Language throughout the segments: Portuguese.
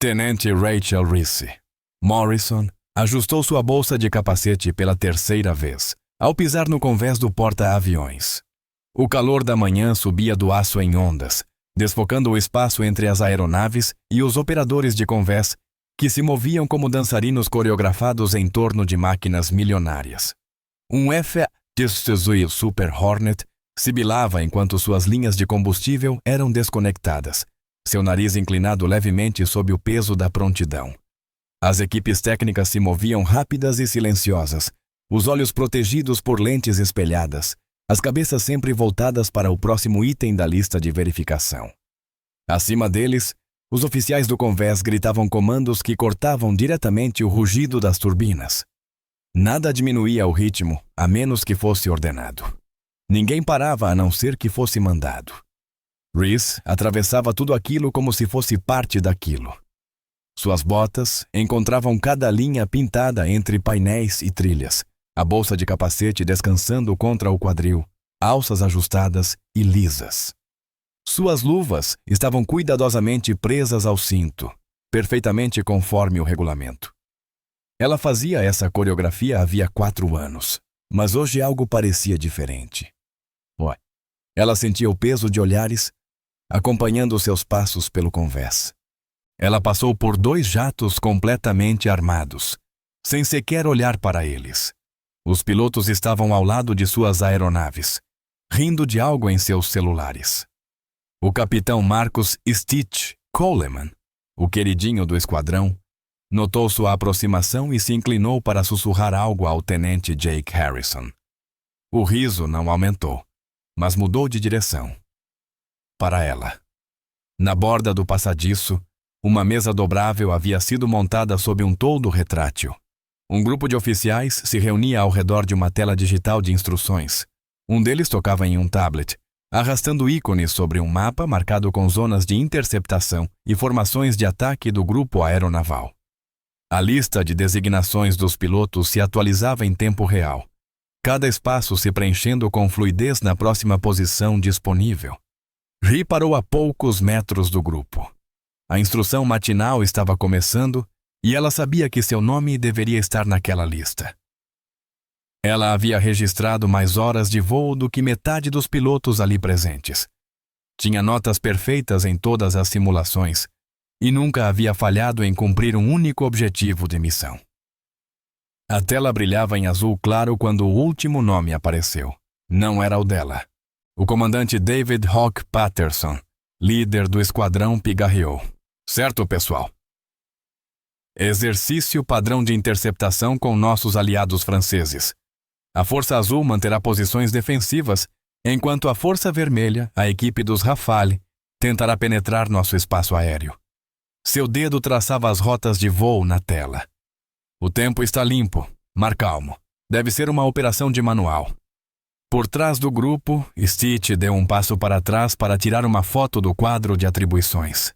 Tenente Rachel Reese. Morrison ajustou sua bolsa de capacete pela terceira vez, ao pisar no convés do porta-aviões. O calor da manhã subia do aço em ondas, desfocando o espaço entre as aeronaves e os operadores de convés, que se moviam como dançarinos coreografados em torno de máquinas milionárias. Um F-18 Super Hornet sibilava enquanto suas linhas de combustível eram desconectadas, seu nariz inclinado levemente sob o peso da prontidão. As equipes técnicas se moviam rápidas e silenciosas, os olhos protegidos por lentes espelhadas, as cabeças sempre voltadas para o próximo item da lista de verificação. Acima deles, os oficiais do convés gritavam comandos que cortavam diretamente o rugido das turbinas. Nada diminuía o ritmo, a menos que fosse ordenado. Ninguém parava a não ser que fosse mandado. Reese atravessava tudo aquilo como se fosse parte daquilo. Suas botas encontravam cada linha pintada entre painéis e trilhas, a bolsa de capacete descansando contra o quadril, alças ajustadas e lisas. Suas luvas estavam cuidadosamente presas ao cinto, perfeitamente conforme o regulamento. Ela fazia essa coreografia havia 4 anos, mas hoje algo parecia diferente. Ela sentia o peso de olhares, acompanhando seus passos pelo convés. Ela passou por 2 jatos completamente armados, sem sequer olhar para eles. Os pilotos estavam ao lado de suas aeronaves, rindo de algo em seus celulares. O capitão Marcus Stitch Coleman, o queridinho do esquadrão, notou sua aproximação e se inclinou para sussurrar algo ao tenente Jake Harrison. O riso não aumentou, mas mudou de direção. Para ela. Na borda do passadiço, uma mesa dobrável havia sido montada sob um toldo retrátil. Um grupo de oficiais se reunia ao redor de uma tela digital de instruções. Um deles tocava em um tablet, arrastando ícones sobre um mapa marcado com zonas de interceptação e formações de ataque do grupo aeronaval. A lista de designações dos pilotos se atualizava em tempo real, cada espaço se preenchendo com fluidez na próxima posição disponível. Ri parou a poucos metros do grupo. A instrução matinal estava começando e ela sabia que seu nome deveria estar naquela lista. Ela havia registrado mais horas de voo do que metade dos pilotos ali presentes. Tinha notas perfeitas em todas as simulações e nunca havia falhado em cumprir um único objetivo de missão. A tela brilhava em azul claro quando o último nome apareceu. Não era o dela. O comandante David Hawk Patterson, líder do esquadrão, pigarreou. Certo, pessoal? Exercício padrão de interceptação com nossos aliados franceses. A Força Azul manterá posições defensivas, enquanto a Força Vermelha, a equipe dos Rafale, tentará penetrar nosso espaço aéreo. Seu dedo traçava as rotas de voo na tela. O tempo está limpo, mar calmo. Deve ser uma operação de manual. Por trás do grupo, Stitch deu um passo para trás para tirar uma foto do quadro de atribuições.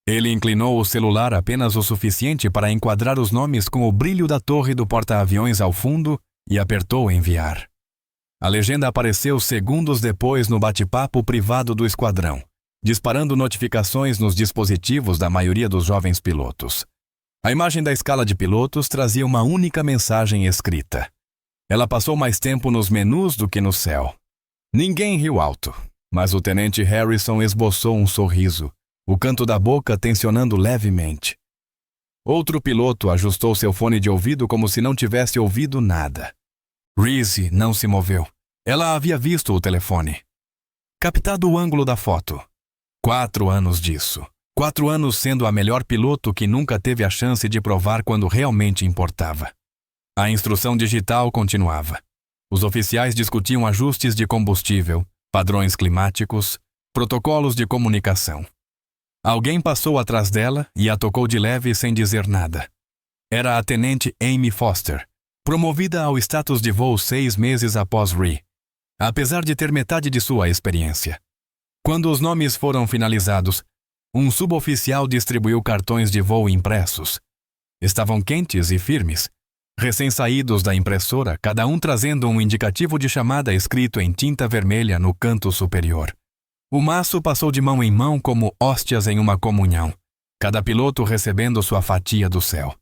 Ele inclinou o celular apenas o suficiente para enquadrar os nomes com o brilho da torre do porta-aviões ao fundo e apertou enviar. A legenda apareceu segundos depois no bate-papo privado do esquadrão, disparando notificações nos dispositivos da maioria dos jovens pilotos. A imagem da escala de pilotos trazia uma única mensagem escrita. Ela passou mais tempo nos menus do que no céu. Ninguém riu alto, mas o tenente Harrison esboçou um sorriso, o canto da boca tensionando levemente. Outro piloto ajustou seu fone de ouvido como se não tivesse ouvido nada. Reese não se moveu. Ela havia visto o telefone. Captado o ângulo da foto. 4 anos disso. 4 anos sendo a melhor piloto que nunca teve a chance de provar quando realmente importava. A instrução digital continuava. Os oficiais discutiam ajustes de combustível, padrões climáticos, protocolos de comunicação. Alguém passou atrás dela e a tocou de leve sem dizer nada. Era a tenente Amy Foster, promovida ao status de voo 6 meses após Ree, apesar de ter metade de sua experiência. Quando os nomes foram finalizados, um suboficial distribuiu cartões de voo impressos. Estavam quentes e firmes, recém-saídos da impressora, cada um trazendo um indicativo de chamada escrito em tinta vermelha no canto superior. O maço passou de mão em mão como hóstias em uma comunhão, cada piloto recebendo sua fatia do céu.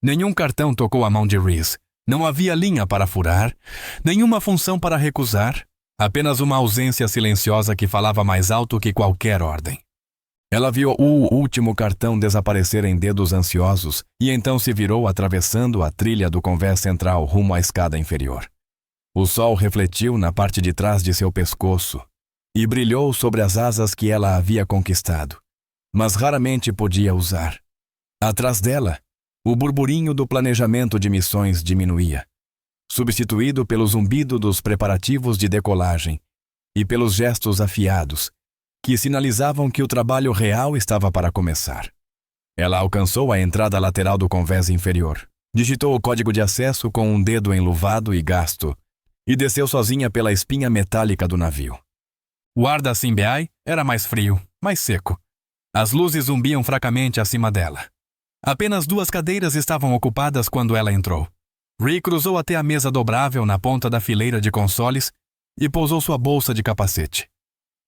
Nenhum cartão tocou a mão de Reese. Não havia linha para furar, nenhuma função para recusar, apenas uma ausência silenciosa que falava mais alto que qualquer ordem. Ela viu o último cartão desaparecer em dedos ansiosos e então se virou atravessando a trilha do convés central rumo à escada inferior. O sol refletiu na parte de trás de seu pescoço e brilhou sobre as asas que ela havia conquistado, mas raramente podia usar. Atrás dela, o burburinho do planejamento de missões diminuía, substituído pelo zumbido dos preparativos de decolagem e pelos gestos afiados, que sinalizavam que o trabalho real estava para começar. Ela alcançou a entrada lateral do convés inferior, digitou o código de acesso com um dedo enluvado e gasto e desceu sozinha pela espinha metálica do navio. O ar da Simbeai era mais frio, mais seco. As luzes zumbiam fracamente acima dela. Apenas 2 cadeiras estavam ocupadas quando ela entrou. Ree cruzou até a mesa dobrável na ponta da fileira de consoles e pousou sua bolsa de capacete.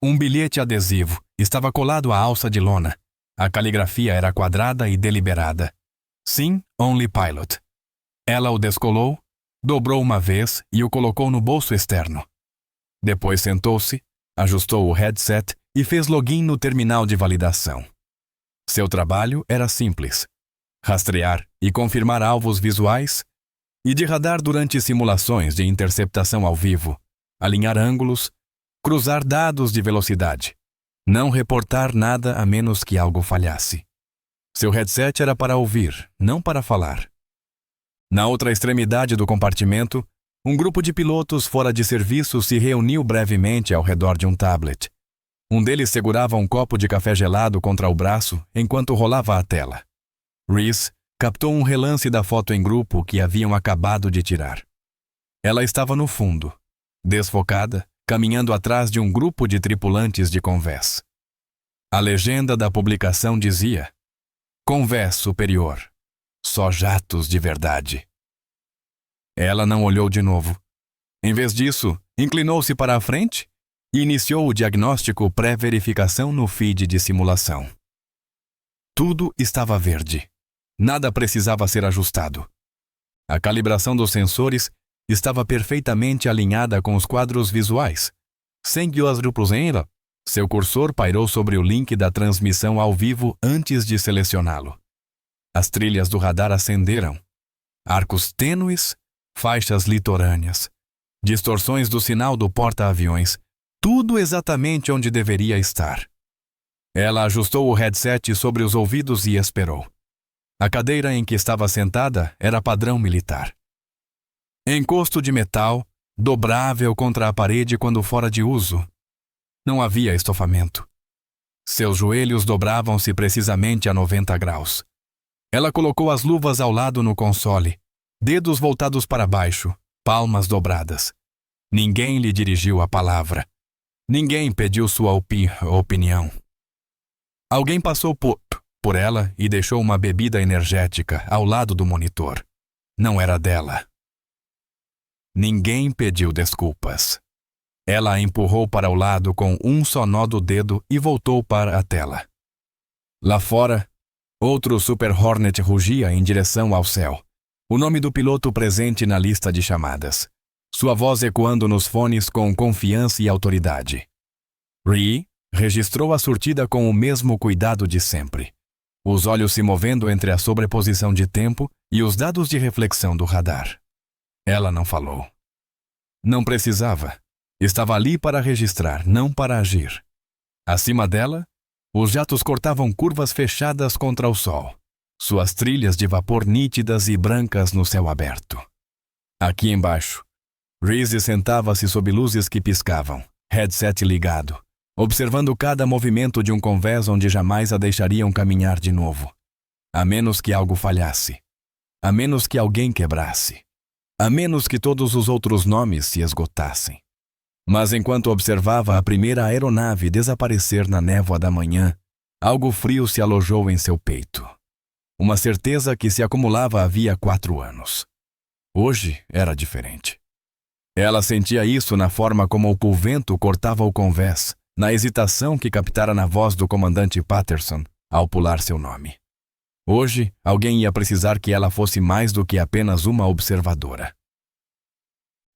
Um bilhete adesivo estava colado à alça de lona. A caligrafia era quadrada e deliberada. Sim, only pilot. Ela o descolou, dobrou uma vez e o colocou no bolso externo. Depois sentou-se, ajustou o headset e fez login no terminal de validação. Seu trabalho era simples: rastrear e confirmar alvos visuais e de radar durante simulações de interceptação ao vivo, alinhar ângulos, cruzar dados de velocidade, não reportar nada a menos que algo falhasse. Seu headset era para ouvir, não para falar. Na outra extremidade do compartimento, um grupo de pilotos fora de serviço se reuniu brevemente ao redor de um tablet. Um deles segurava um copo de café gelado contra o braço enquanto rolava a tela. Reese captou um relance da foto em grupo que haviam acabado de tirar. Ela estava no fundo, desfocada, caminhando atrás de um grupo de tripulantes de convés. A legenda da publicação dizia: Convés superior. Só jatos de verdade. Ela não olhou de novo. Em vez disso, inclinou-se para a frente e iniciou o diagnóstico pré-verificação no feed de simulação. Tudo estava verde. Nada precisava ser ajustado. A calibração dos sensores estava perfeitamente alinhada com os quadros visuais. Sem seu cursor pairou sobre o link da transmissão ao vivo antes de selecioná-lo. As trilhas do radar acenderam. Arcos tênues, faixas litorâneas, distorções do sinal do porta-aviões, tudo exatamente onde deveria estar. Ela ajustou o headset sobre os ouvidos e esperou. A cadeira em que estava sentada era padrão militar. Encosto de metal, dobrável contra a parede quando fora de uso. Não havia estofamento. Seus joelhos dobravam-se precisamente a 90 graus. Ela colocou as luvas ao lado no console, dedos voltados para baixo, palmas dobradas. Ninguém lhe dirigiu a palavra. Ninguém pediu sua opinião. Alguém passou por ela e deixou uma bebida energética ao lado do monitor. Não era dela. Ninguém pediu desculpas. Ela a empurrou para o lado com um só nó do dedo e voltou para a tela. Lá fora, outro Super Hornet rugia em direção ao céu. O nome do piloto presente na lista de chamadas. Sua voz ecoando nos fones com confiança e autoridade. Ree registrou a surtida com o mesmo cuidado de sempre. Os olhos se movendo entre a sobreposição de tempo e os dados de reflexão do radar. Ela não falou. Não precisava. Estava ali para registrar, não para agir. Acima dela, os jatos cortavam curvas fechadas contra o sol, suas trilhas de vapor nítidas e brancas no céu aberto. Aqui embaixo, Reese sentava-se sob luzes que piscavam, headset ligado, observando cada movimento de um convés onde jamais a deixariam caminhar de novo. A menos que algo falhasse. A menos que alguém quebrasse. A menos que todos os outros nomes se esgotassem. Mas enquanto observava a primeira aeronave desaparecer na névoa da manhã, algo frio se alojou em seu peito. Uma certeza que se acumulava havia 4 anos. Hoje era diferente. Ela sentia isso na forma como o vento cortava o convés, na hesitação que captara na voz do comandante Patterson, ao pular seu nome. Hoje, alguém ia precisar que ela fosse mais do que apenas uma observadora.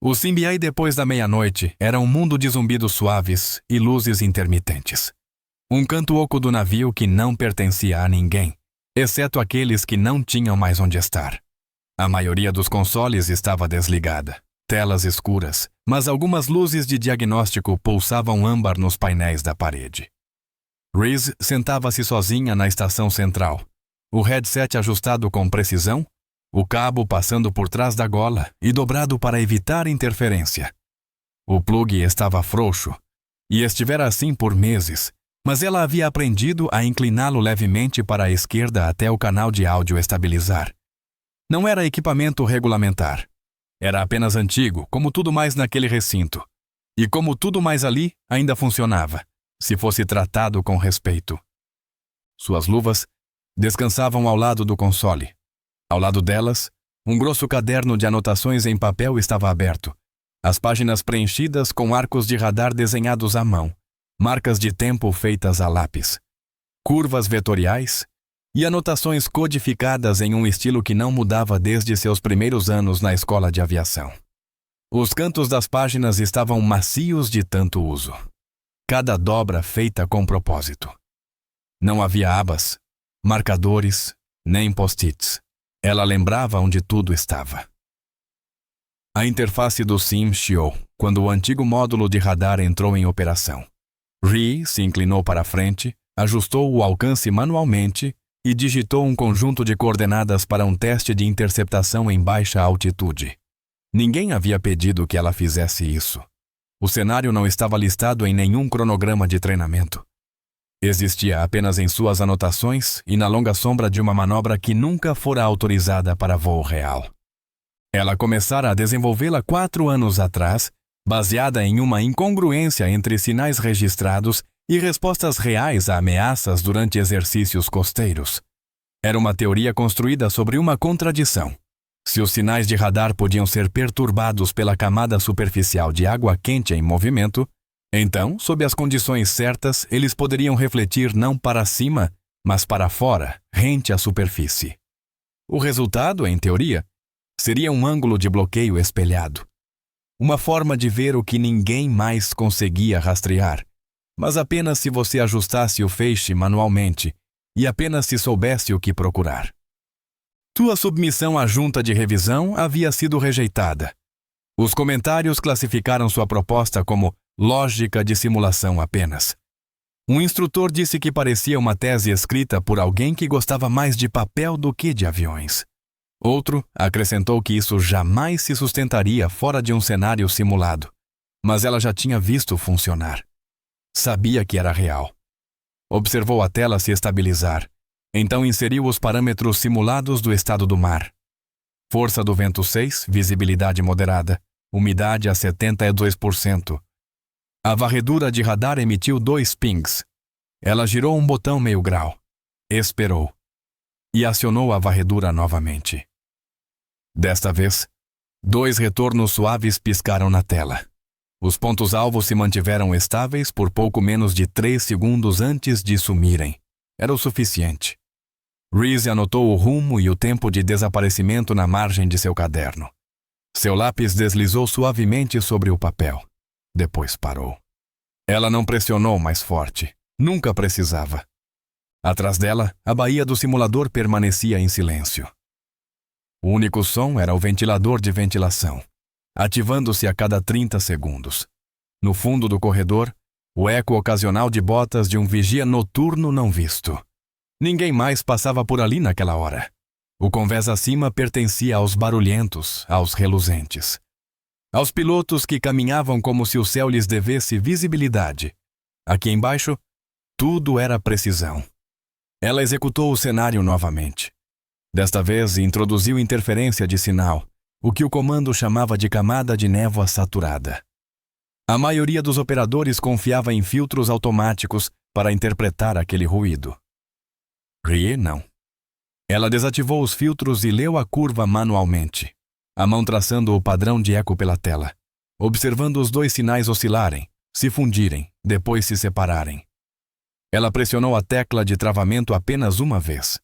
O Symbiai depois da meia-noite era um mundo de zumbidos suaves e luzes intermitentes. Um canto oco do navio que não pertencia a ninguém, exceto aqueles que não tinham mais onde estar. A maioria dos consoles estava desligada, telas escuras, mas algumas luzes de diagnóstico pulsavam âmbar nos painéis da parede. Reese sentava-se sozinha na estação central, o headset ajustado com precisão, o cabo passando por trás da gola e dobrado para evitar interferência. O plugue estava frouxo, e estivera assim por meses, mas ela havia aprendido a incliná-lo levemente para a esquerda até o canal de áudio estabilizar. Não era equipamento regulamentar. Era apenas antigo, como tudo mais naquele recinto. E como tudo mais ali, ainda funcionava, se fosse tratado com respeito. Suas luvas descansavam ao lado do console. Ao lado delas, um grosso caderno de anotações em papel estava aberto, as páginas preenchidas com arcos de radar desenhados à mão, marcas de tempo feitas a lápis, curvas vetoriais e anotações codificadas em um estilo que não mudava desde seus primeiros anos na escola de aviação. Os cantos das páginas estavam macios de tanto uso, cada dobra feita com propósito. Não havia abas, marcadores, nem post-its. Ela lembrava onde tudo estava. A interface do SIM chiou quando o antigo módulo de radar entrou em operação. Rhee se inclinou para a frente, ajustou o alcance manualmente e digitou um conjunto de coordenadas para um teste de interceptação em baixa altitude. Ninguém havia pedido que ela fizesse isso. O cenário não estava listado em nenhum cronograma de treinamento. Existia apenas em suas anotações e na longa sombra de uma manobra que nunca fora autorizada para voo real. Ela começara a desenvolvê-la 4 anos atrás, baseada em uma incongruência entre sinais registrados e respostas reais a ameaças durante exercícios costeiros. Era uma teoria construída sobre uma contradição. Se os sinais de radar podiam ser perturbados pela camada superficial de água quente em movimento, então, sob as condições certas, eles poderiam refletir não para cima, mas para fora, rente à superfície. O resultado, em teoria, seria um ângulo de bloqueio espelhado. Uma forma de ver o que ninguém mais conseguia rastrear, mas apenas se você ajustasse o feixe manualmente e apenas se soubesse o que procurar. Sua submissão à junta de revisão havia sido rejeitada. Os comentários classificaram sua proposta como lógica de simulação apenas. Um instrutor disse que parecia uma tese escrita por alguém que gostava mais de papel do que de aviões. Outro acrescentou que isso jamais se sustentaria fora de um cenário simulado, mas ela já tinha visto funcionar. Sabia que era real. Observou a tela se estabilizar, então inseriu os parâmetros simulados do estado do mar. Força do vento 6, visibilidade moderada, umidade a 72%. A varredura de radar emitiu 2 pings. Ela girou um botão meio grau, esperou e acionou a varredura novamente. Desta vez, 2 retornos suaves piscaram na tela. Os pontos-alvo se mantiveram estáveis por pouco menos de 3 segundos antes de sumirem. Era o suficiente. Reese anotou o rumo e o tempo de desaparecimento na margem de seu caderno. Seu lápis deslizou suavemente sobre o papel. Depois parou. Ela não pressionou mais forte. Nunca precisava. Atrás dela, a baía do simulador permanecia em silêncio. O único som era o ventilador de ventilação, ativando-se a cada 30 segundos. No fundo do corredor, o eco ocasional de botas de um vigia noturno não visto. Ninguém mais passava por ali naquela hora. O convés acima pertencia aos barulhentos, aos reluzentes. Aos pilotos que caminhavam como se o céu lhes devesse visibilidade. Aqui embaixo, tudo era precisão. Ela executou o cenário novamente. Desta vez, introduziu interferência de sinal, o que o comando chamava de camada de névoa saturada. A maioria dos operadores confiava em filtros automáticos para interpretar aquele ruído. Rhee não. Ela desativou os filtros e leu a curva manualmente, a mão traçando o padrão de eco pela tela, observando os 2 sinais oscilarem, se fundirem, depois se separarem. Ela pressionou a tecla de travamento apenas uma vez.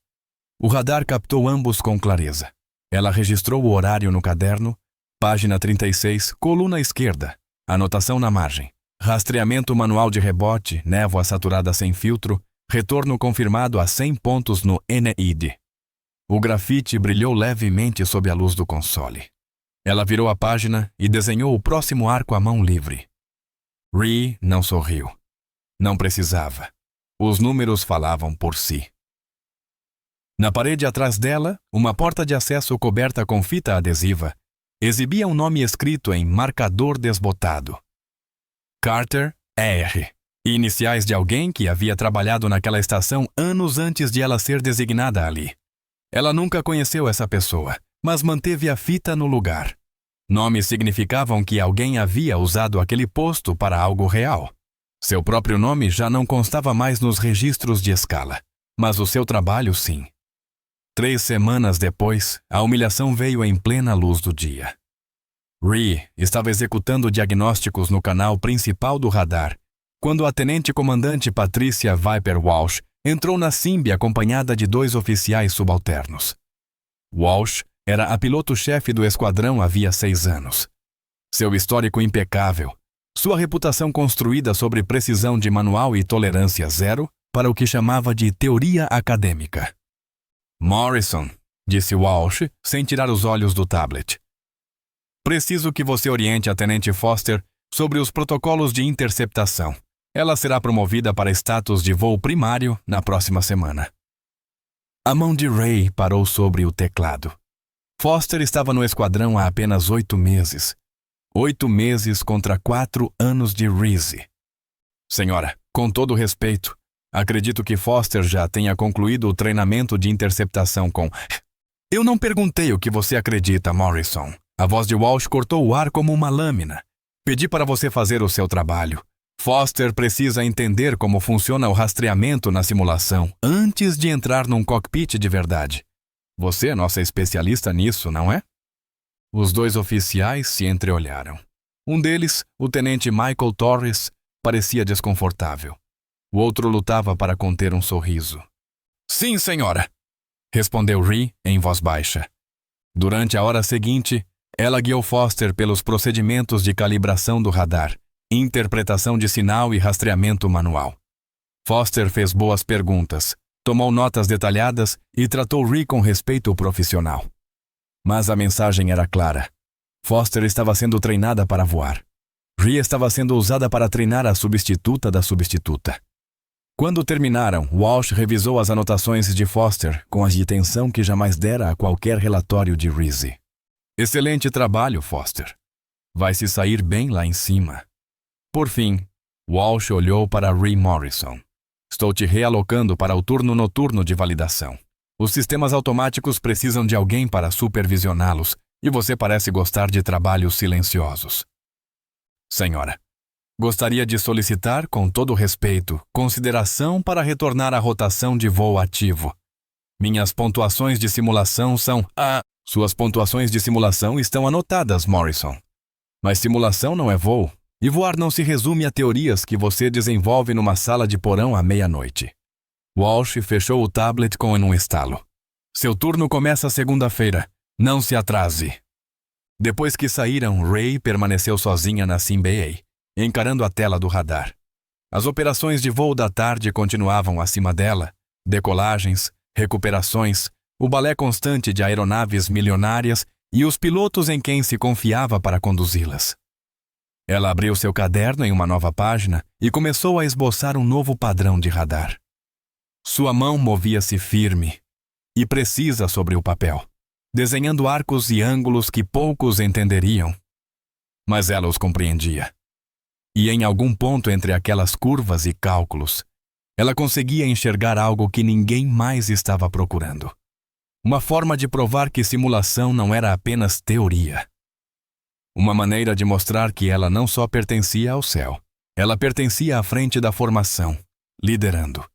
O radar captou ambos com clareza. Ela registrou o horário no caderno, página 36, coluna esquerda, anotação na margem. Rastreamento manual de rebote, névoa saturada sem filtro, retorno confirmado a 100 pontos no NID. O grafite brilhou levemente sob a luz do console. Ela virou a página e desenhou o próximo arco à mão livre. Rhee não sorriu. Não precisava. Os números falavam por si. Na parede atrás dela, uma porta de acesso coberta com fita adesiva exibia um nome escrito em marcador desbotado. Carter R. Iniciais de alguém que havia trabalhado naquela estação anos antes de ela ser designada ali. Ela nunca conheceu essa pessoa, mas manteve a fita no lugar. Nomes significavam que alguém havia usado aquele posto para algo real. Seu próprio nome já não constava mais nos registros de escala, mas o seu trabalho sim. 3 semanas depois, a humilhação veio em plena luz do dia. Rhee estava executando diagnósticos no canal principal do radar, quando a tenente-comandante Patricia Viper Walsh entrou na Simbi acompanhada de 2 oficiais subalternos. Walsh era a piloto-chefe do esquadrão havia 6 anos. Seu histórico impecável, sua reputação construída sobre precisão de manual e tolerância zero para o que chamava de teoria acadêmica. Morrison, disse Walsh, sem tirar os olhos do tablet. Preciso que você oriente a Tenente Foster sobre os protocolos de interceptação. Ela será promovida para status de voo primário na próxima semana. A mão de Ray parou sobre o teclado. Foster estava no esquadrão há apenas 8 meses. 8 meses contra 4 anos de Reese. Senhora, com todo respeito, acredito que Foster já tenha concluído o treinamento de interceptação com... Eu não perguntei o que você acredita, Morrison. A voz de Walsh cortou o ar como uma lâmina. Pedi para você fazer o seu trabalho. Foster precisa entender como funciona o rastreamento na simulação antes de entrar num cockpit de verdade. Você é nossa especialista nisso, não é? Os 2 oficiais se entreolharam. Um deles, o tenente Michael Torres, parecia desconfortável. O outro lutava para conter um sorriso. Sim, senhora, respondeu Rhee em voz baixa. Durante a hora seguinte, ela guiou Foster pelos procedimentos de calibração do radar, interpretação de sinal e rastreamento manual. Foster fez boas perguntas, tomou notas detalhadas e tratou Rhee com respeito profissional. Mas a mensagem era clara. Foster estava sendo treinada para voar. Rhee estava sendo usada para treinar a substituta da substituta. Quando terminaram, Walsh revisou as anotações de Foster com a atenção que jamais dera a qualquer relatório de Reese. Excelente trabalho, Foster. Vai se sair bem lá em cima. Por fim, Walsh olhou para Rhee Morrison. Estou te realocando para o turno noturno de validação. Os sistemas automáticos precisam de alguém para supervisioná-los e você parece gostar de trabalhos silenciosos. Senhora, gostaria de solicitar, com todo respeito, consideração para retornar à rotação de voo ativo. Minhas pontuações de simulação são... Suas pontuações de simulação estão anotadas, Morrison. Mas simulação não é voo, e voar não se resume a teorias que você desenvolve numa sala de porão à meia-noite. Walsh fechou o tablet com um estalo. Seu turno começa segunda-feira. Não se atrase. Depois que saíram, Ray permaneceu sozinha na SimBA, encarando a tela do radar. As operações de voo da tarde continuavam acima dela, decolagens, recuperações, o balé constante de aeronaves milionárias e os pilotos em quem se confiava para conduzi-las. Ela abriu seu caderno em uma nova página e começou a esboçar um novo padrão de radar. Sua mão movia-se firme e precisa sobre o papel, desenhando arcos e ângulos que poucos entenderiam. Mas ela os compreendia. E em algum ponto entre aquelas curvas e cálculos, ela conseguia enxergar algo que ninguém mais estava procurando. Uma forma de provar que simulação não era apenas teoria. Uma maneira de mostrar que ela não só pertencia ao céu, ela pertencia à frente da formação, liderando.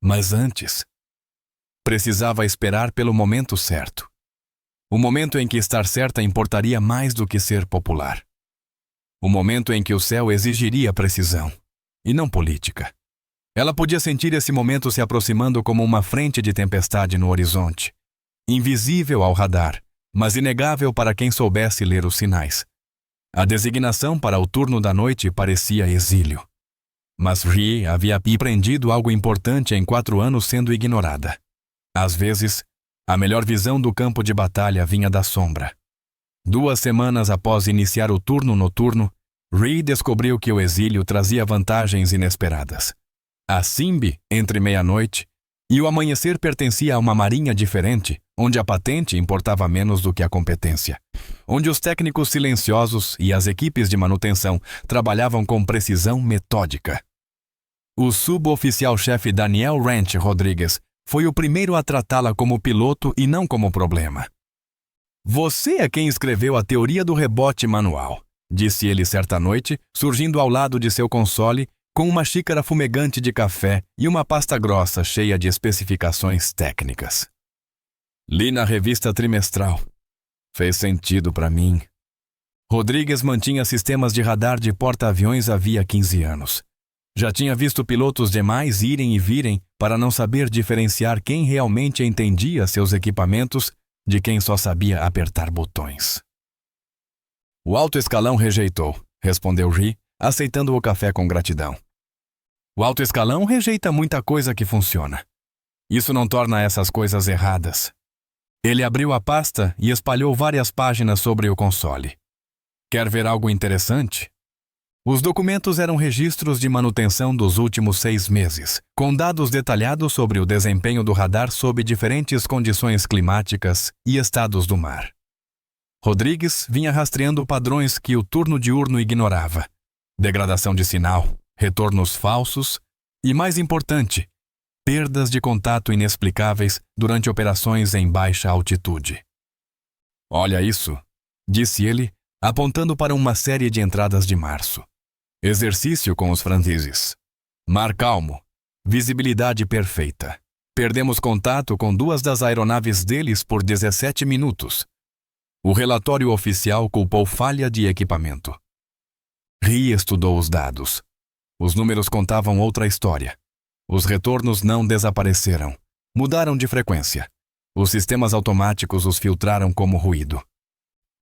Mas antes, precisava esperar pelo momento certo. O momento em que estar certa importaria mais do que ser popular. O momento em que o céu exigiria precisão, e não política. Ela podia sentir esse momento se aproximando como uma frente de tempestade no horizonte. Invisível ao radar, mas inegável para quem soubesse ler os sinais. A designação para o turno da noite parecia exílio. Mas Rhee havia aprendido algo importante em 4 anos sendo ignorada. Às vezes, a melhor visão do campo de batalha vinha da sombra. 2 semanas após iniciar o turno noturno, Rhee descobriu que o exílio trazia vantagens inesperadas. A Simbi, entre meia-noite, e o amanhecer pertencia a uma marinha diferente, onde a patente importava menos do que a competência. Onde os técnicos silenciosos e as equipes de manutenção trabalhavam com precisão metódica. O suboficial-chefe Daniel Ranch Rodrigues foi o primeiro a tratá-la como piloto e não como problema. "Você é quem escreveu a teoria do rebote manual", disse ele certa noite, surgindo ao lado de seu console com uma xícara fumegante de café e uma pasta grossa cheia de especificações técnicas. "Li na revista trimestral. Fez sentido para mim." Rodrigues mantinha sistemas de radar de porta-aviões havia 15 anos. Já tinha visto pilotos demais irem e virem para não saber diferenciar quem realmente entendia seus equipamentos de quem só sabia apertar botões. "O alto escalão rejeitou", respondeu Rhee, aceitando o café com gratidão. "O alto escalão rejeita muita coisa que funciona. Isso não torna essas coisas erradas." Ele abriu a pasta e espalhou várias páginas sobre o console. "Quer ver algo interessante?" Os documentos eram registros de manutenção dos últimos 6 meses, com dados detalhados sobre o desempenho do radar sob diferentes condições climáticas e estados do mar. Rodrigues vinha rastreando padrões que o turno diurno ignorava: degradação de sinal, retornos falsos e, mais importante, perdas de contato inexplicáveis durante operações em baixa altitude. "Olha isso", disse ele, apontando para uma série de entradas de março. "Exercício com os franceses. Mar calmo. Visibilidade perfeita. Perdemos contato com 2 das aeronaves deles por 17 minutos. O relatório oficial culpou falha de equipamento." Rhee estudou os dados. Os números contavam outra história. Os retornos não desapareceram. Mudaram de frequência. Os sistemas automáticos os filtraram como ruído.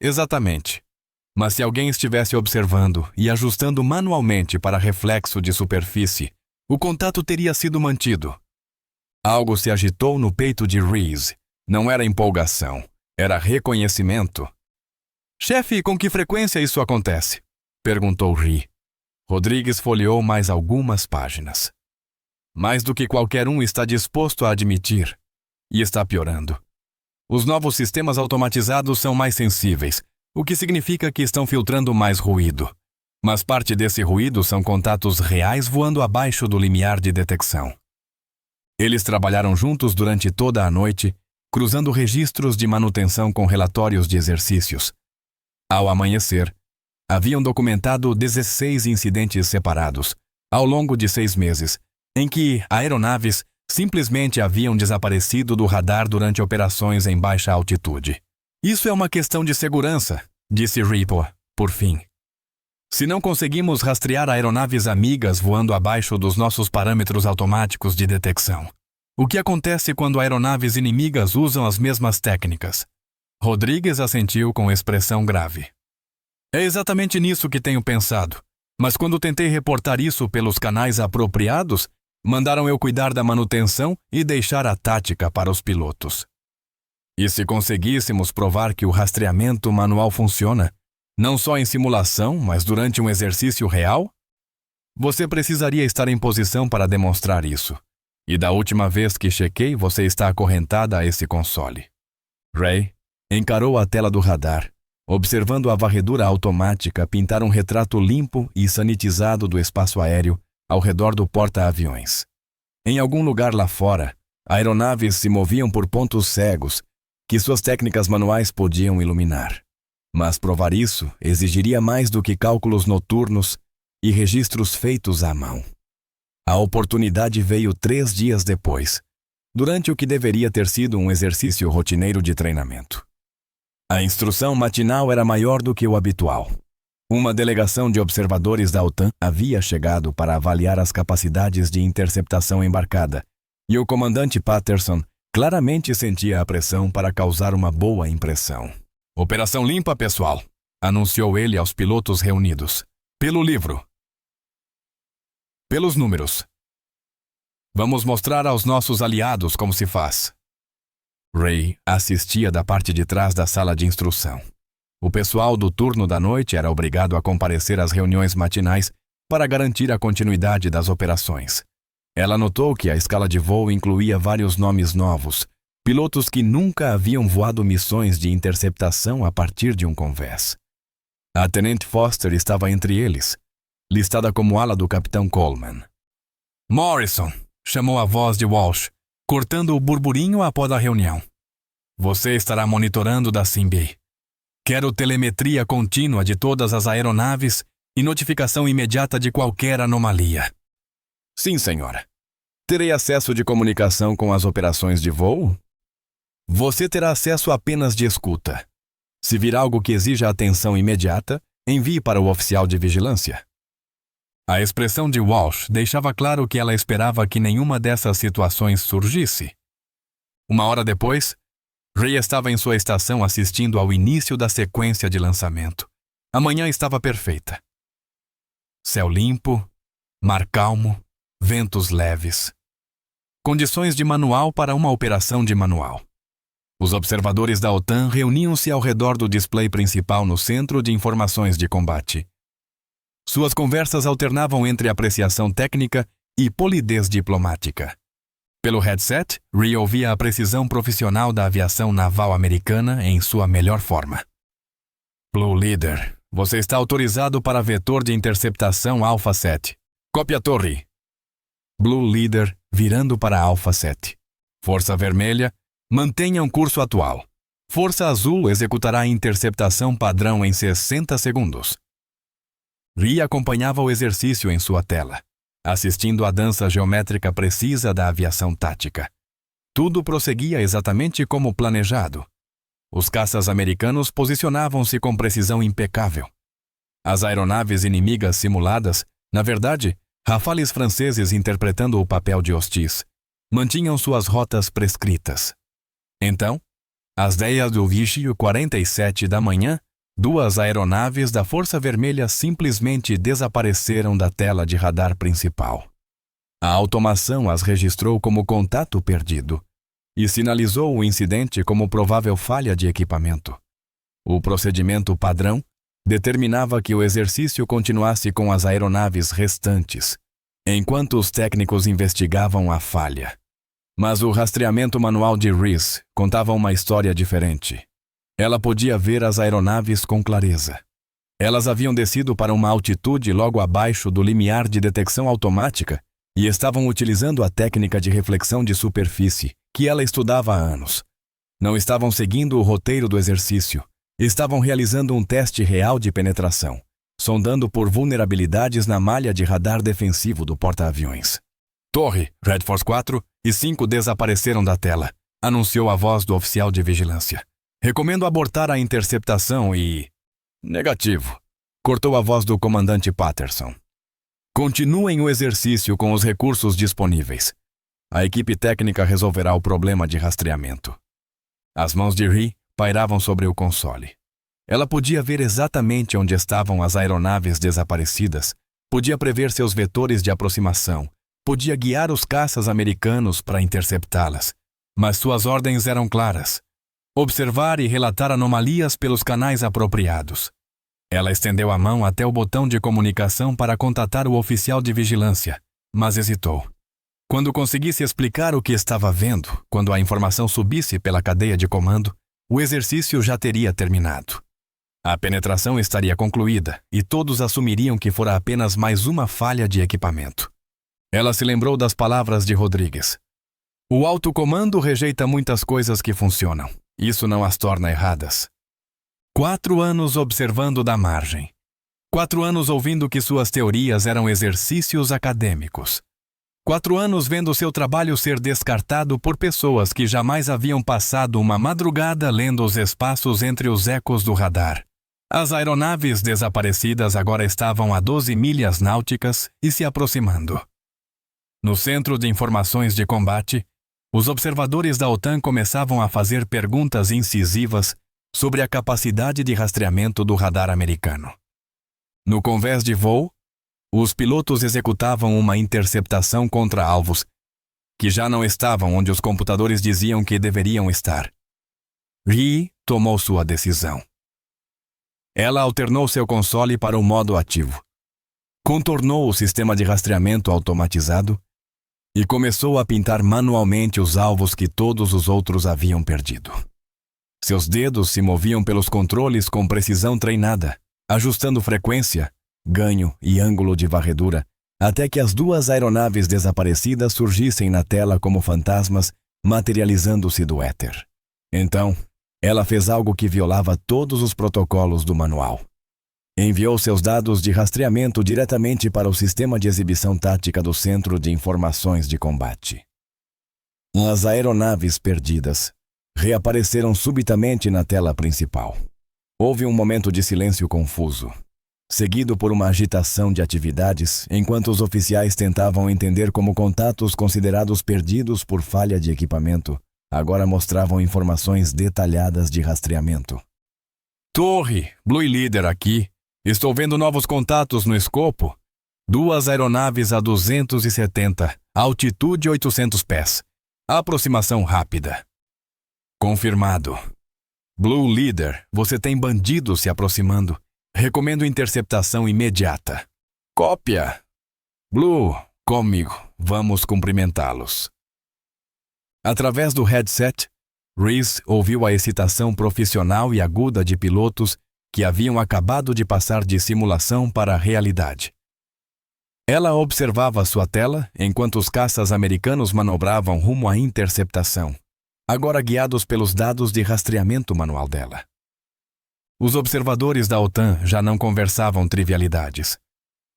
Exatamente. Mas se alguém estivesse observando e ajustando manualmente para reflexo de superfície, o contato teria sido mantido. Algo se agitou no peito de Rhee. Não era empolgação, era reconhecimento. "Chefe, com que frequência isso acontece?" perguntou Rhee. Rodrigues folheou mais algumas páginas. "Mais do que qualquer um está disposto a admitir. E está piorando. Os novos sistemas automatizados são mais sensíveis, o que significa que estão filtrando mais ruído. Mas parte desse ruído são contatos reais voando abaixo do limiar de detecção." Eles trabalharam juntos durante toda a noite, cruzando registros de manutenção com relatórios de exercícios. Ao amanhecer, haviam documentado 16 incidentes separados, ao longo de 6 meses, em que aeronaves simplesmente haviam desaparecido do radar durante operações em baixa altitude. "Isso é uma questão de segurança", disse Rhee, por fim. "Se não conseguimos rastrear aeronaves amigas voando abaixo dos nossos parâmetros automáticos de detecção, o que acontece quando aeronaves inimigas usam as mesmas técnicas?" Rodrigues assentiu com expressão grave. "É exatamente nisso que tenho pensado, mas quando tentei reportar isso pelos canais apropriados, mandaram eu cuidar da manutenção e deixar a tática para os pilotos." "E se conseguíssemos provar que o rastreamento manual funciona, não só em simulação, mas durante um exercício real?" "Você precisaria estar em posição para demonstrar isso. E da última vez que chequei, você está acorrentada a esse console." Rhee encarou a tela do radar, observando a varredura automática pintar um retrato limpo e sanitizado do espaço aéreo ao redor do porta-aviões. Em algum lugar lá fora, aeronaves se moviam por pontos cegos que suas técnicas manuais podiam iluminar. Mas provar isso exigiria mais do que cálculos noturnos e registros feitos à mão. A oportunidade veio 3 dias depois, durante o que deveria ter sido um exercício rotineiro de treinamento. A instrução matinal era maior do que o habitual. Uma delegação de observadores da OTAN havia chegado para avaliar as capacidades de interceptação embarcada, e o comandante Patterson claramente sentia a pressão para causar uma boa impressão. "Operação limpa, pessoal", anunciou ele aos pilotos reunidos. "Pelo livro. Pelos números. Vamos mostrar aos nossos aliados como se faz." Ray assistia da parte de trás da sala de instrução. O pessoal do turno da noite era obrigado a comparecer às reuniões matinais para garantir a continuidade das operações. Ela notou que a escala de voo incluía vários nomes novos, pilotos que nunca haviam voado missões de interceptação a partir de um convés. A Tenente Foster estava entre eles, listada como ala do Capitão Coleman. "Morrison", chamou a voz de Walsh, cortando o burburinho após a reunião. "Você estará monitorando da Simbay. Quero telemetria contínua de todas as aeronaves e notificação imediata de qualquer anomalia." "Sim, senhora. Terei acesso de comunicação com as operações de voo?" "Você terá acesso apenas de escuta. Se vir algo que exija atenção imediata, envie para o oficial de vigilância." A expressão de Walsh deixava claro que ela esperava que nenhuma dessas situações surgisse. Uma hora depois, Ray estava em sua estação assistindo ao início da sequência de lançamento. A manhã estava perfeita. Céu limpo, mar calmo, ventos leves. Condições de manual para uma operação de manual. Os observadores da OTAN reuniam-se ao redor do display principal no Centro de Informações de Combate. Suas conversas alternavam entre apreciação técnica e polidez diplomática. Pelo headset, Ray ouvia a precisão profissional da aviação naval americana em sua melhor forma. "Blue Leader, você está autorizado para vetor de interceptação Alpha 7. Copie a torre." Blue Leader virando para Alpha 7. "Força Vermelha, mantenha um curso atual. Força Azul executará a interceptação padrão em 60 segundos. Ray acompanhava o exercício em sua tela, assistindo à dança geométrica precisa da aviação tática. Tudo prosseguia exatamente como planejado. Os caças americanos posicionavam-se com precisão impecável. As aeronaves inimigas simuladas, na verdade, Rafales franceses interpretando o papel de hostis, mantinham suas rotas prescritas. Então, às 10h47 da manhã, 2 aeronaves da Força Vermelha simplesmente desapareceram da tela de radar principal. A automação as registrou como contato perdido e sinalizou o incidente como provável falha de equipamento. O procedimento padrão determinava que o exercício continuasse com as aeronaves restantes, enquanto os técnicos investigavam a falha. Mas o rastreamento manual de Reese contava uma história diferente. Ela podia ver as aeronaves com clareza. Elas haviam descido para uma altitude logo abaixo do limiar de detecção automática e estavam utilizando a técnica de reflexão de superfície que ela estudava há anos. Não estavam seguindo o roteiro do exercício. Estavam realizando um teste real de penetração, sondando por vulnerabilidades na malha de radar defensivo do porta-aviões. "Torre, Red Force 4 e 5 desapareceram da tela", anunciou a voz do oficial de vigilância. "Recomendo abortar a interceptação e..." "Negativo", cortou a voz do comandante Patterson. "Continuem o exercício com os recursos disponíveis. A equipe técnica resolverá o problema de rastreamento." As mãos de Ray pairavam sobre o console. Ela podia ver exatamente onde estavam as aeronaves desaparecidas, podia prever seus vetores de aproximação, podia guiar os caças americanos para interceptá-las. Mas suas ordens eram claras: observar e relatar anomalias pelos canais apropriados. Ela estendeu a mão até o botão de comunicação para contatar o oficial de vigilância, mas hesitou. Quando conseguisse explicar o que estava vendo, quando a informação subisse pela cadeia de comando, o exercício já teria terminado. A penetração estaria concluída e todos assumiriam que fora apenas mais uma falha de equipamento. Ela se lembrou das palavras de Rodrigues. "O alto comando rejeita muitas coisas que funcionam. Isso não as torna erradas." 4 anos observando da margem. 4 anos ouvindo que suas teorias eram exercícios acadêmicos. 4 anos vendo seu trabalho ser descartado por pessoas que jamais haviam passado uma madrugada lendo os espaços entre os ecos do radar. As aeronaves desaparecidas agora estavam a 12 milhas náuticas e se aproximando. No Centro de Informações de Combate, os observadores da OTAN começavam a fazer perguntas incisivas sobre a capacidade de rastreamento do radar americano. No convés de voo, os pilotos executavam uma interceptação contra alvos que já não estavam onde os computadores diziam que deveriam estar. Rhee tomou sua decisão. Ela alternou seu console para o modo ativo, contornou o sistema de rastreamento automatizado e começou a pintar manualmente os alvos que todos os outros haviam perdido. Seus dedos se moviam pelos controles com precisão treinada, ajustando frequência, ganho e ângulo de varredura, até que as duas aeronaves desaparecidas surgissem na tela como fantasmas, materializando-se do éter. Então, ela fez algo que violava todos os protocolos do manual. Enviou seus dados de rastreamento diretamente para o sistema de exibição tática do Centro de Informações de Combate. As aeronaves perdidas reapareceram subitamente na tela principal. Houve um momento de silêncio confuso, seguido por uma agitação de atividades, enquanto os oficiais tentavam entender como contatos considerados perdidos por falha de equipamento agora mostravam informações detalhadas de rastreamento. Torre, Blue Leader aqui. Estou vendo novos contatos no escopo. 2 aeronaves a 270, altitude 800 pés. Aproximação rápida. Confirmado. Blue Leader, você tem bandidos se aproximando. Recomendo interceptação imediata. Cópia. Blue, comigo. Vamos cumprimentá-los. Através do headset, Rhys ouviu a excitação profissional e aguda de pilotos que haviam acabado de passar de simulação para a realidade. Ela observava sua tela enquanto os caças americanos manobravam rumo à interceptação, agora guiados pelos dados de rastreamento manual dela. Os observadores da OTAN já não conversavam trivialidades.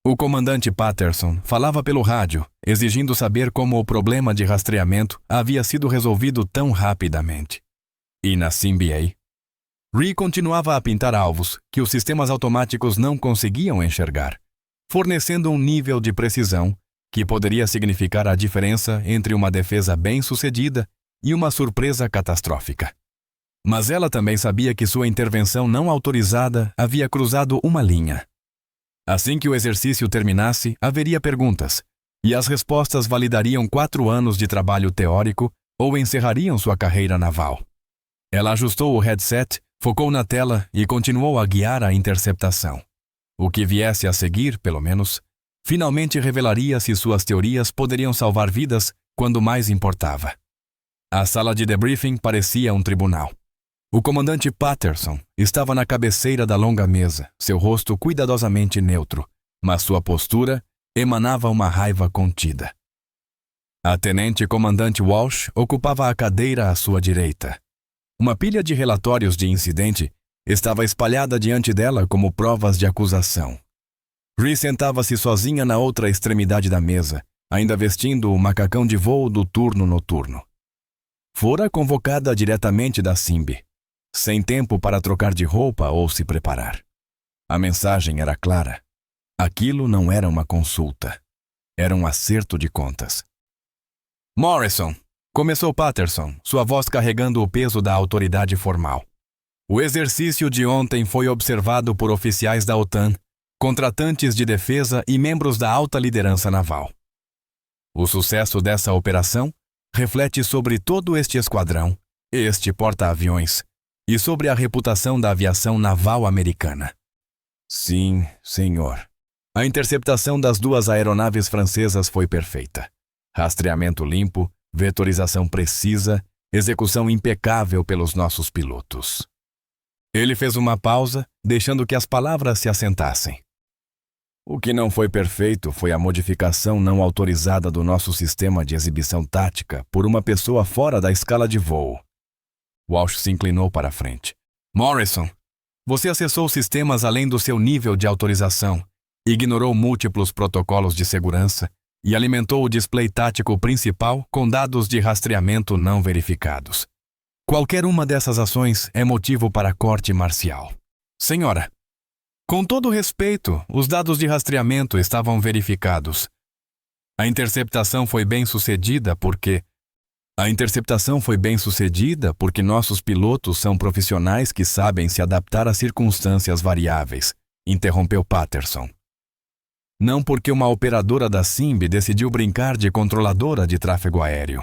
O comandante Patterson falava pelo rádio, exigindo saber como o problema de rastreamento havia sido resolvido tão rapidamente. E na CBA, Rhee continuava a pintar alvos que os sistemas automáticos não conseguiam enxergar, fornecendo um nível de precisão que poderia significar a diferença entre uma defesa bem-sucedida e uma surpresa catastrófica. Mas ela também sabia que sua intervenção não autorizada havia cruzado uma linha. Assim que o exercício terminasse, haveria perguntas, e as respostas validariam 4 anos de trabalho teórico ou encerrariam sua carreira naval. Ela ajustou o headset, focou na tela e continuou a guiar a interceptação. O que viesse a seguir, pelo menos, finalmente revelaria se suas teorias poderiam salvar vidas quando mais importava. A sala de debriefing parecia um tribunal. O comandante Patterson estava na cabeceira da longa mesa, seu rosto cuidadosamente neutro, mas sua postura emanava uma raiva contida. A tenente-comandante Walsh ocupava a cadeira à sua direita. Uma pilha de relatórios de incidente estava espalhada diante dela como provas de acusação. Rhee sentava-se sozinha na outra extremidade da mesa, ainda vestindo o macacão de voo do turno noturno. Fora convocada diretamente da CIMB, sem tempo para trocar de roupa ou se preparar. A mensagem era clara. Aquilo não era uma consulta. Era um acerto de contas. Morrison, começou Patterson, sua voz carregando o peso da autoridade formal. O exercício de ontem foi observado por oficiais da OTAN, contratantes de defesa e membros da alta liderança naval. O sucesso dessa operação reflete sobre todo este esquadrão, este porta-aviões, e sobre a reputação da aviação naval americana. Sim, senhor. A interceptação das 2 aeronaves francesas foi perfeita. Rastreamento limpo, vetorização precisa, execução impecável pelos nossos pilotos. Ele fez uma pausa, deixando que as palavras se assentassem. O que não foi perfeito foi a modificação não autorizada do nosso sistema de exibição tática por uma pessoa fora da escala de voo. Walsh se inclinou para a frente. Morrison, você acessou sistemas além do seu nível de autorização, ignorou múltiplos protocolos de segurança e alimentou o display tático principal com dados de rastreamento não verificados. Qualquer uma dessas ações é motivo para corte marcial. Senhora, Com todo respeito, os dados de rastreamento estavam verificados. A interceptação foi bem sucedida porque nossos pilotos são profissionais que sabem se adaptar a circunstâncias variáveis, interrompeu Patterson. Não porque uma operadora da SIMB decidiu brincar de controladora de tráfego aéreo.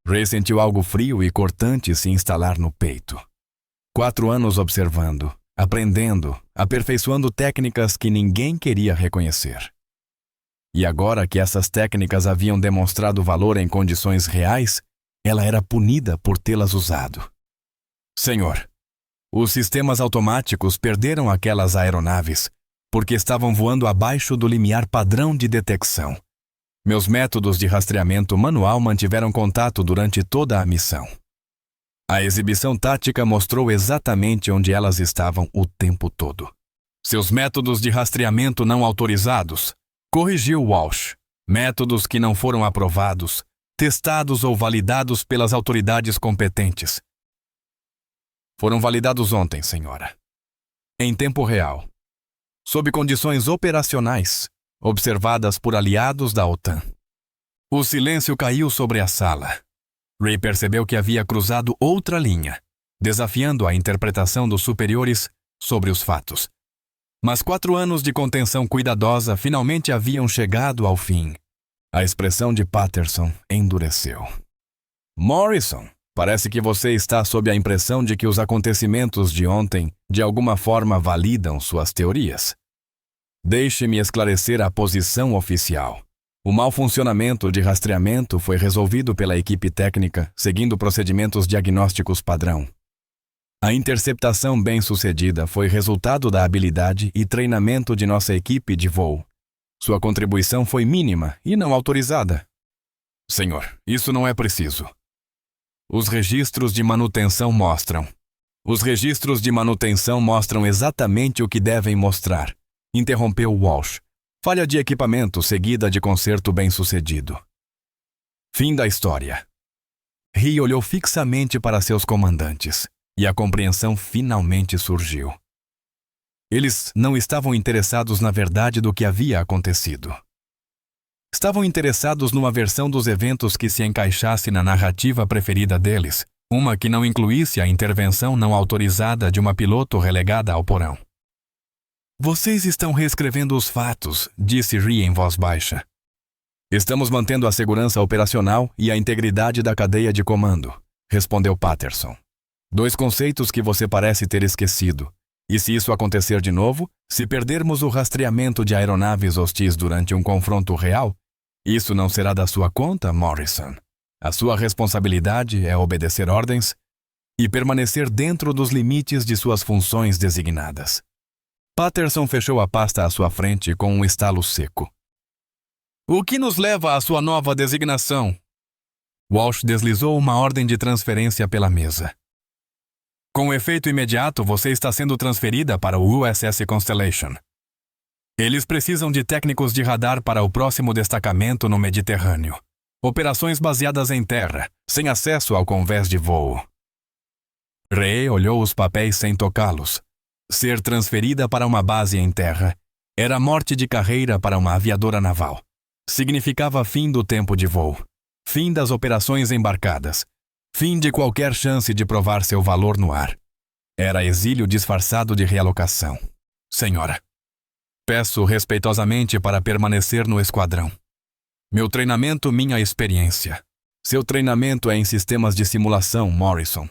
Ray sentiu algo frio e cortante se instalar no peito. 4 anos observando, aprendendo, aperfeiçoando técnicas que ninguém queria reconhecer. E agora que essas técnicas haviam demonstrado valor em condições reais, ela era punida por tê-las usado. Senhor, os sistemas automáticos perderam aquelas aeronaves porque estavam voando abaixo do limiar padrão de detecção. Meus métodos de rastreamento manual mantiveram contato durante toda a missão. A exibição tática mostrou exatamente onde elas estavam o tempo todo. Seus métodos de rastreamento não autorizados, corrigiu Walsh. Métodos que não foram aprovados, testados ou validados pelas autoridades competentes. Foram validados ontem, senhora. Em tempo real. Sob condições operacionais, observadas por aliados da OTAN. O silêncio caiu sobre a sala. Ray percebeu que havia cruzado outra linha, desafiando a interpretação dos superiores sobre os fatos. Mas 4 anos de contenção cuidadosa finalmente haviam chegado ao fim. A expressão de Patterson endureceu. Morrison, parece que você está sob a impressão de que os acontecimentos de ontem, de alguma forma, validam suas teorias. Deixe-me esclarecer a posição oficial. O mau funcionamento de rastreamento foi resolvido pela equipe técnica, seguindo procedimentos diagnósticos padrão. A interceptação bem-sucedida foi resultado da habilidade e treinamento de nossa equipe de voo. Sua contribuição foi mínima e não autorizada. Senhor, isso não é preciso. Os registros de manutenção mostram exatamente o que devem mostrar, interrompeu Walsh. Falha de equipamento seguida de conserto bem-sucedido. Fim da história. Ray olhou fixamente para seus comandantes, e a compreensão finalmente surgiu. Eles não estavam interessados na verdade do que havia acontecido. Estavam interessados numa versão dos eventos que se encaixasse na narrativa preferida deles, uma que não incluísse a intervenção não autorizada de uma piloto relegada ao porão. Vocês estão reescrevendo os fatos, disse Ray em voz baixa. Estamos mantendo a segurança operacional e a integridade da cadeia de comando, respondeu Patterson. 2 conceitos que você parece ter esquecido. E se isso acontecer de novo, se perdermos o rastreamento de aeronaves hostis durante um confronto real, isso não será da sua conta, Morrison. A sua responsabilidade é obedecer ordens e permanecer dentro dos limites de suas funções designadas. Patterson fechou a pasta à sua frente com um estalo seco. O que nos leva à sua nova designação? Walsh deslizou uma ordem de transferência pela mesa. Com efeito imediato, você está sendo transferida para o USS Constellation. Eles precisam de técnicos de radar para o próximo destacamento no Mediterrâneo. Operações baseadas em terra, sem acesso ao convés de voo. Ray olhou os papéis sem tocá-los. Ser transferida para uma base em terra era morte de carreira para uma aviadora naval. Significava fim do tempo de voo, fim das operações embarcadas, fim de qualquer chance de provar seu valor no ar. Era exílio disfarçado de realocação. Senhora, peço respeitosamente para permanecer no esquadrão. Meu treinamento, minha experiência. Seu treinamento é em sistemas de simulação, Morrison.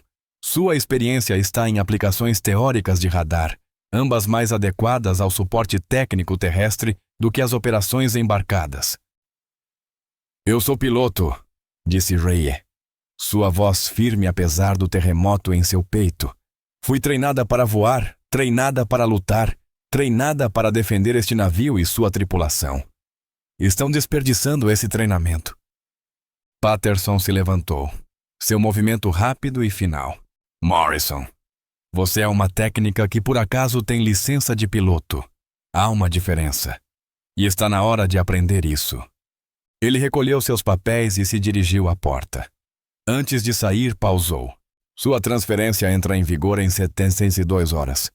Sua experiência está em aplicações teóricas de radar, ambas mais adequadas ao suporte técnico terrestre do que as operações embarcadas. Eu sou piloto, disse Ray. Sua voz firme apesar do terremoto em seu peito. Fui treinada para voar, treinada para lutar, treinada para defender este navio e sua tripulação. Estão desperdiçando esse treinamento. Patterson se levantou. Seu movimento rápido e final. Morrison, você é uma técnica que por acaso tem licença de piloto. Há uma diferença. E está na hora de aprender isso. Ele recolheu seus papéis e se dirigiu à porta. Antes de sair, pausou. Sua transferência entra em vigor em 72 horas.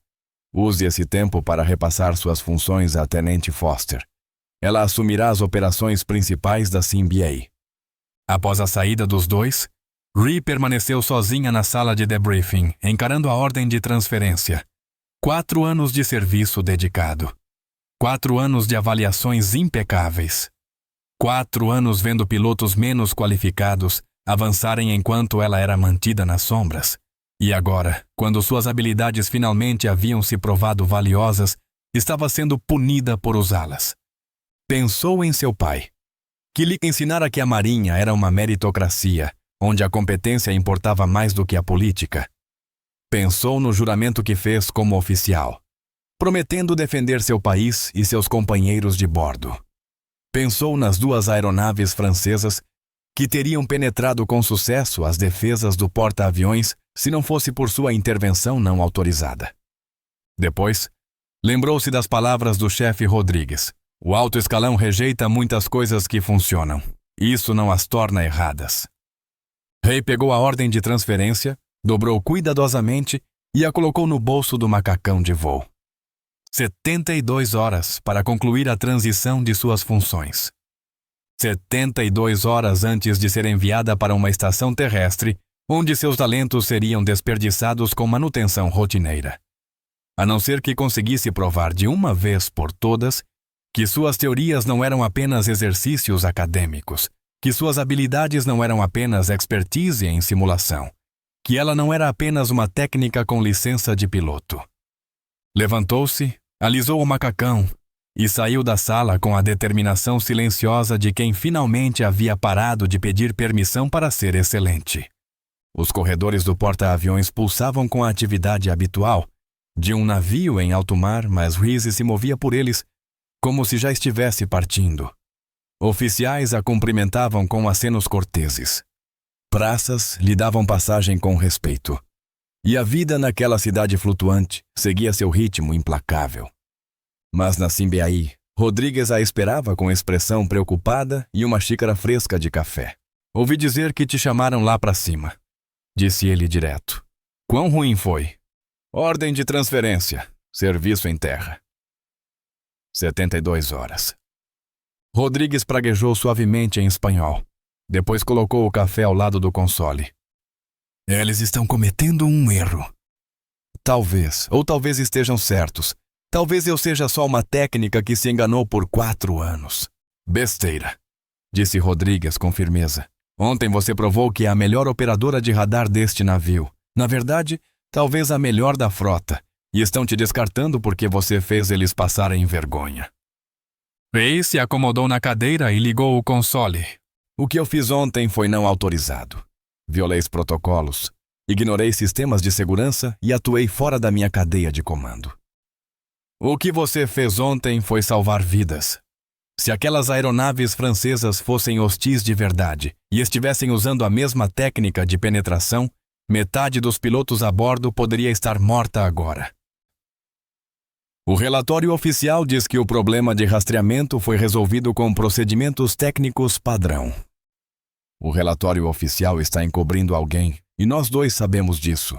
Use esse tempo para repassar suas funções à Tenente Foster. Ela assumirá as operações principais da CMBA. Após a saída dos dois, Rhee permaneceu sozinha na sala de debriefing, encarando a ordem de transferência. 4 anos de serviço dedicado. 4 anos de avaliações impecáveis. 4 anos vendo pilotos menos qualificados avançarem enquanto ela era mantida nas sombras. E agora, quando suas habilidades finalmente haviam se provado valiosas, estava sendo punida por usá-las. Pensou em seu pai, que lhe ensinara que a Marinha era uma meritocracia, onde a competência importava mais do que a política. Pensou no juramento que fez como oficial, prometendo defender seu país e seus companheiros de bordo. Pensou nas 2 aeronaves francesas que teriam penetrado com sucesso as defesas do porta-aviões se não fosse por sua intervenção não autorizada. Depois, lembrou-se das palavras do chefe Rodrigues. O alto escalão rejeita muitas coisas que funcionam. Isso não as torna erradas. Rhee pegou a ordem de transferência, dobrou cuidadosamente e a colocou no bolso do macacão de voo. 72 horas para concluir a transição de suas funções. 72 horas antes de ser enviada para uma estação terrestre, onde seus talentos seriam desperdiçados com manutenção rotineira. A não ser que conseguisse provar de uma vez por todas que suas teorias não eram apenas exercícios acadêmicos, que suas habilidades não eram apenas expertise em simulação, que ela não era apenas uma técnica com licença de piloto. Levantou-se, alisou o macacão e saiu da sala com a determinação silenciosa de quem finalmente havia parado de pedir permissão para ser excelente. Os corredores do porta-aviões pulsavam com a atividade habitual de um navio em alto mar, mas Rhee se movia por eles como se já estivesse partindo. Oficiais a cumprimentavam com acenos corteses. Praças lhe davam passagem com respeito. E a vida naquela cidade flutuante seguia seu ritmo implacável. Mas na CMBA, Rodrigues a esperava com expressão preocupada e uma xícara fresca de café. Ouvi dizer que te chamaram lá para cima, disse ele direto. Quão ruim foi? Ordem de transferência. Serviço em terra. 72 horas. Rodrigues praguejou suavemente em espanhol. Depois colocou o café ao lado do console. Eles estão cometendo um erro. Talvez, ou talvez estejam certos. Talvez eu seja só uma técnica que se enganou por 4 anos. Besteira, disse Rodrigues com firmeza. Ontem você provou que é a melhor operadora de radar deste navio. Na verdade, talvez a melhor da frota. E estão te descartando porque você fez eles passarem vergonha. Rhee se acomodou na cadeira e ligou o console. O que eu fiz ontem foi não autorizado. Violei os protocolos, ignorei sistemas de segurança e atuei fora da minha cadeia de comando. O que você fez ontem foi salvar vidas. Se aquelas aeronaves francesas fossem hostis de verdade e estivessem usando a mesma técnica de penetração, metade dos pilotos a bordo poderia estar morta agora. O relatório oficial diz que o problema de rastreamento foi resolvido com procedimentos técnicos padrão. O relatório oficial está encobrindo alguém, e nós dois sabemos disso.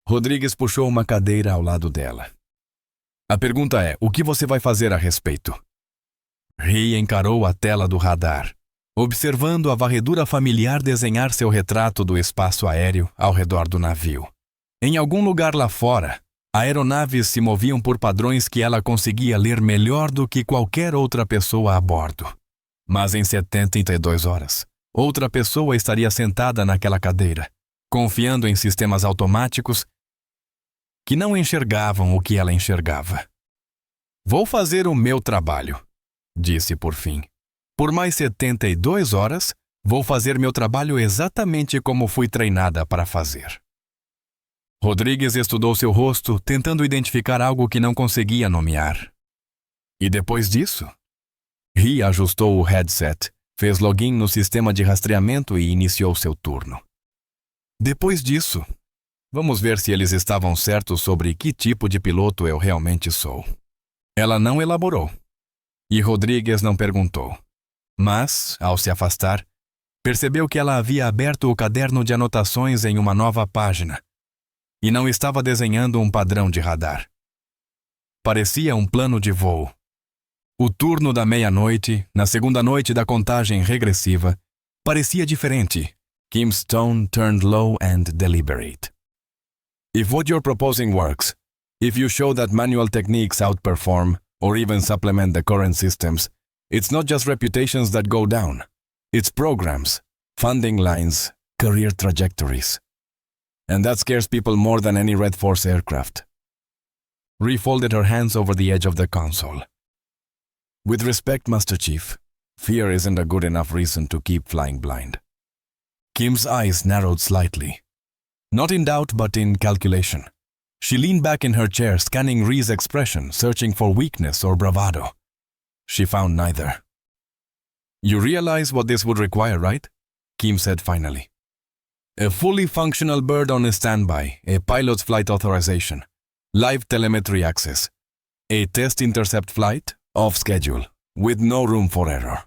Rodrigues puxou uma cadeira ao lado dela. A pergunta é, o que você vai fazer a respeito? Rhee encarou a tela do radar, observando a varredura familiar desenhar seu retrato do espaço aéreo ao redor do navio. Em algum lugar lá fora, aeronaves se moviam por padrões que ela conseguia ler melhor do que qualquer outra pessoa a bordo. Mas em 72 horas, outra pessoa estaria sentada naquela cadeira, confiando em sistemas automáticos que não enxergavam o que ela enxergava. Vou fazer o meu trabalho, disse por fim. Por mais 72 horas, vou fazer meu trabalho exatamente como fui treinada para fazer. Rodrigues estudou seu rosto, tentando identificar algo que não conseguia nomear. E depois disso? Rhee ajustou o headset, fez login no sistema de rastreamento e iniciou seu turno. Depois disso, vamos ver se eles estavam certos sobre que tipo de piloto eu realmente sou. Ela não elaborou. E Rodrigues não perguntou. Mas, ao se afastar, percebeu que ela havia aberto o caderno de anotações em uma nova página e não estava desenhando um padrão de radar. parecia um plano de voo. O turno da meia-noite, na segunda noite da contagem regressiva, parecia diferente. Kim's tone turned low and deliberate. If what you're proposing works, if you show that manual techniques outperform or even supplement the current systems, it's not just reputations that go down. It's programs, funding lines, career trajectories. And that scares people more than any Red Force aircraft. Ree folded her hands over the edge of the console. With respect, Master Chief, fear isn't a good enough reason to keep flying blind. Kim's eyes narrowed slightly. Not in doubt, but in calculation. She leaned back in her chair, scanning Ree's expression, searching for weakness or bravado. She found neither. You realize what this would require, right? Kim said finally. A fully functional bird on a standby, a pilot's flight authorization, live telemetry access, a test intercept flight, off schedule, with no room for error.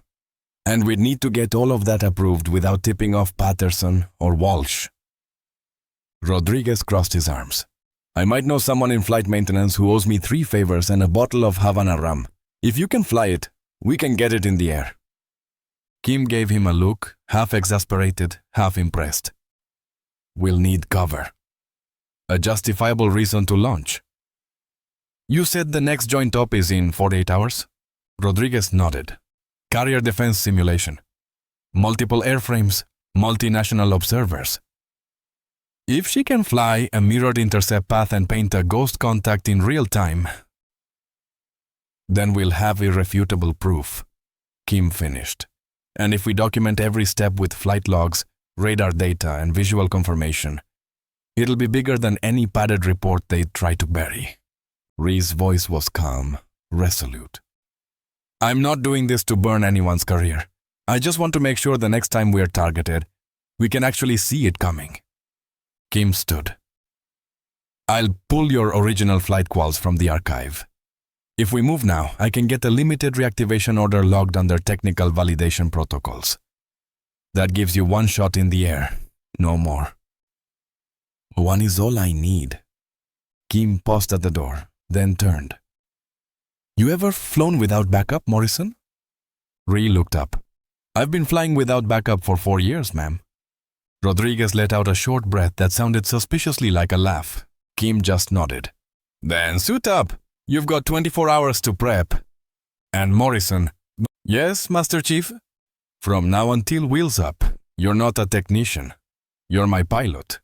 And we'd need to get all of that approved without tipping off Patterson or Walsh. Rodriguez crossed his arms. I might know someone in flight maintenance who owes me 3 favors and a bottle of Havana rum. If you can fly it, we can get it in the air. Kim gave him a look, half exasperated, half impressed. We'll need cover. A justifiable reason to launch. You said the next joint op is in 48 hours? Rodriguez nodded. Carrier defense simulation. Multiple airframes, multinational observers. If she can fly a mirrored intercept path and paint a ghost contact in real time, then we'll have irrefutable proof, Kim finished. And if we document every step with flight logs, radar data, and visual confirmation, it'll be bigger than any padded report they'd try to bury. Ree's voice was calm, resolute. I'm not doing this to burn anyone's career. I just want to make sure the next time we're targeted, we can actually see it coming. Kim stood. I'll pull your original flight quals from the archive. If we move now, I can get a limited reactivation order logged under technical validation protocols. That gives you 1 shot in the air, no more. 1 is all I need. Kim paused at the door, then turned. You ever flown without backup, Morrison? Ree looked up. I've been flying without backup for 4 years, ma'am. Rodriguez let out a short breath that sounded suspiciously like a laugh. Kim just nodded. Then suit up. You've got 24 hours to prep. And Morrison. Yes, Master Chief? From now until wheels up, you're not a technician. You're my pilot.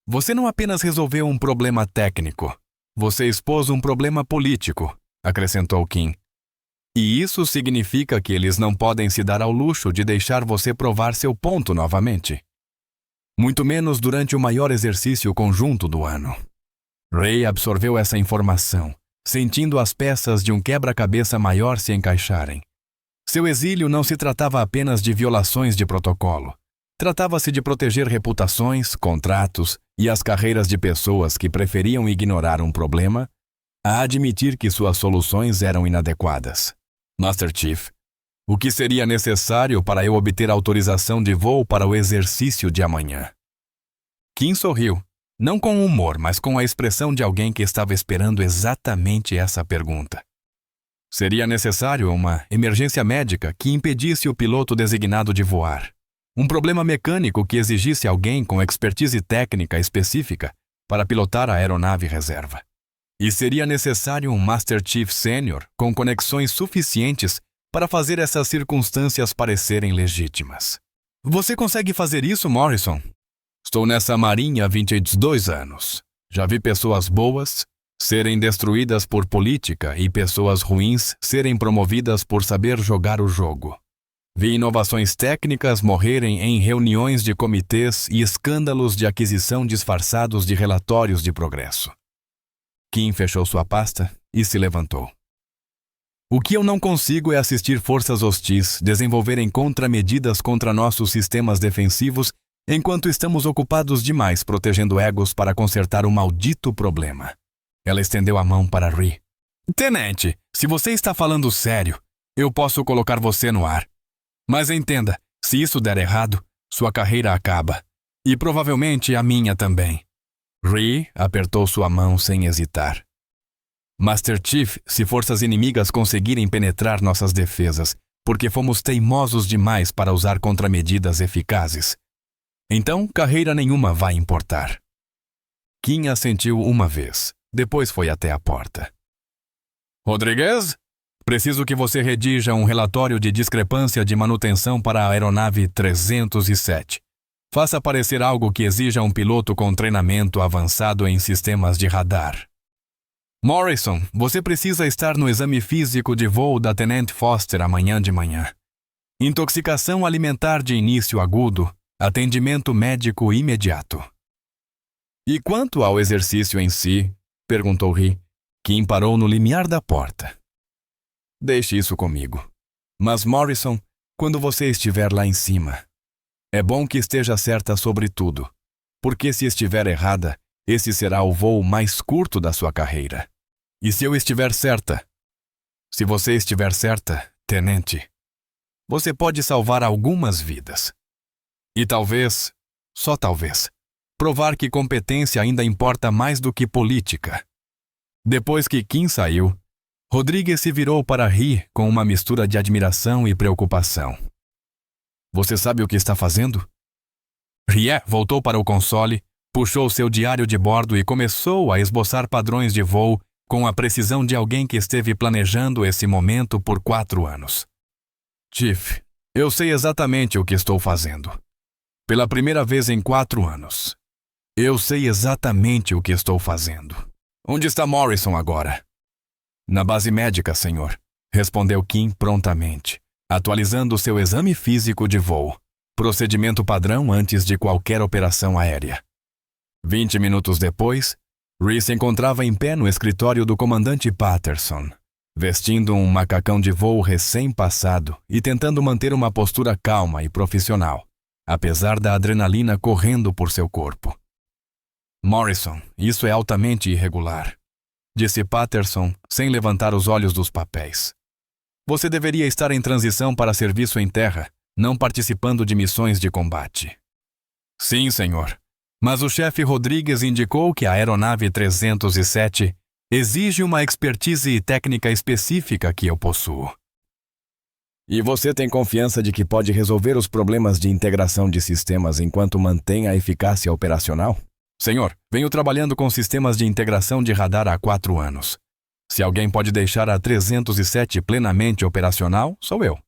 Você não apenas resolveu um problema técnico. Você expôs um problema político, acrescentou Kim. E isso significa que eles não podem se dar ao luxo de deixar você provar seu ponto novamente. Muito menos durante o maior exercício conjunto do ano. Ray absorveu essa informação, sentindo as peças de um quebra-cabeça maior se encaixarem. Seu exílio não se tratava apenas de violações de protocolo. Tratava-se de proteger reputações, contratos e as carreiras de pessoas que preferiam ignorar um problema a admitir que suas soluções eram inadequadas. Master Chief, o que seria necessário para eu obter autorização de voo para o exercício de amanhã? Kim sorriu, não com humor, mas com a expressão de alguém que estava esperando exatamente essa pergunta. Seria necessário uma emergência médica que impedisse o piloto designado de voar. Um problema mecânico que exigisse alguém com expertise técnica específica para pilotar a aeronave reserva. E seria necessário um Master Chief Sênior com conexões suficientes para fazer essas circunstâncias parecerem legítimas. Você consegue fazer isso, Morrison? Estou nessa marinha há 22 anos. Já vi pessoas boas serem destruídas por política e pessoas ruins serem promovidas por saber jogar o jogo. Vi inovações técnicas morrerem em reuniões de comitês e escândalos de aquisição disfarçados de relatórios de progresso. Kim fechou sua pasta e se levantou. O que eu não consigo é assistir forças hostis desenvolverem contramedidas contra nossos sistemas defensivos enquanto estamos ocupados demais protegendo egos para consertar o maldito problema. Ela estendeu a mão para Ree. Tenente, se você está falando sério, eu posso colocar você no ar. Mas entenda, se isso der errado, sua carreira acaba. E provavelmente a minha também. Ree apertou sua mão sem hesitar. Master Chief, se forças inimigas conseguirem penetrar nossas defesas, porque fomos teimosos demais para usar contramedidas eficazes, então carreira nenhuma vai importar. Kim assentiu uma vez, depois foi até a porta. Rodrigues? Preciso que você redija um relatório de discrepância de manutenção para a aeronave 307. Faça aparecer algo que exija um piloto com treinamento avançado em sistemas de radar. Morrison, você precisa estar no exame físico de voo da Tenente Foster amanhã de manhã. Intoxicação alimentar de início agudo, atendimento médico imediato. E quanto ao exercício em si? Perguntou Ri. Kim parou no limiar da porta. Deixe isso comigo. Mas, Morrison, quando você estiver lá em cima, é bom que esteja certa sobre tudo, porque se estiver errada, esse será o voo mais curto da sua carreira. E se eu estiver certa? Se você estiver certa, tenente, você pode salvar algumas vidas. E talvez, só talvez, provar que competência ainda importa mais do que política. Depois que Kim saiu, Rodrigues se virou para Ri com uma mistura de admiração e preocupação. Você sabe o que está fazendo? Rie voltou para o console, puxou seu diário de bordo e começou a esboçar padrões de voo com a precisão de alguém que esteve planejando esse momento por 4 anos. Chief, eu sei exatamente o que estou fazendo. Pela primeira vez em 4 anos. Eu sei exatamente o que estou fazendo. Onde está Morrison agora? Na base médica, senhor, respondeu Kim prontamente, atualizando seu exame físico de voo, procedimento padrão antes de qualquer operação aérea. 20 minutos depois, Rhys se encontrava em pé no escritório do comandante Patterson, vestindo um macacão de voo recém-passado e tentando manter uma postura calma e profissional, apesar da adrenalina correndo por seu corpo. Morrison, isso é altamente irregular, disse Patterson, sem levantar os olhos dos papéis. Você deveria estar em transição para serviço em terra, não participando de missões de combate. Sim, senhor. Mas o chefe Rodrigues indicou que a aeronave 307 exige uma expertise técnica específica que eu possuo. E você tem confiança de que pode resolver os problemas de integração de sistemas enquanto mantém a eficácia operacional? Senhor, venho trabalhando com sistemas de integração de radar há 4 anos. Se alguém pode deixar a 307 plenamente operacional, sou eu.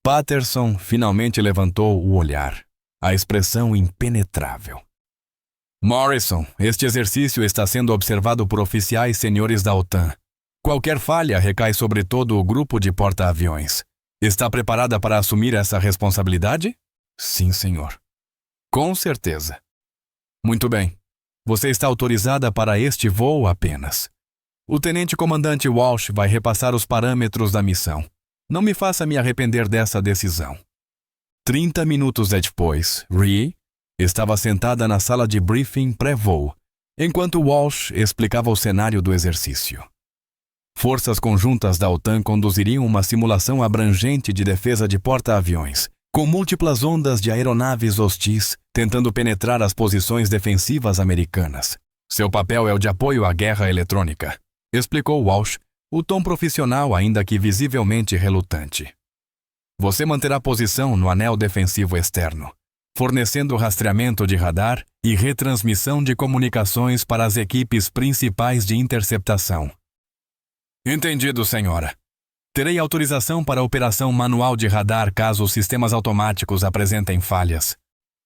Patterson finalmente levantou o olhar, a expressão impenetrável. Morrison, este exercício está sendo observado por oficiais senhores da OTAN. Qualquer falha recai sobre todo o grupo de porta-aviões. Está preparada para assumir essa responsabilidade? Sim, senhor. Com certeza. Muito bem. Você está autorizada para este voo apenas. O tenente-comandante Walsh vai repassar os parâmetros da missão. Não me faça me arrepender dessa decisão. 30 minutos depois, Rhee estava sentada na sala de briefing pré-voo, enquanto Walsh explicava o cenário do exercício. Forças conjuntas da OTAN conduziriam uma simulação abrangente de defesa de porta-aviões, com múltiplas ondas de aeronaves hostis tentando penetrar as posições defensivas americanas. Seu papel é o de apoio à guerra eletrônica, explicou Walsh, o tom profissional ainda que visivelmente relutante. Você manterá posição no anel defensivo externo, fornecendo rastreamento de radar e retransmissão de comunicações para as equipes principais de interceptação. Entendido, senhora. Terei autorização para a operação manual de radar caso os sistemas automáticos apresentem falhas.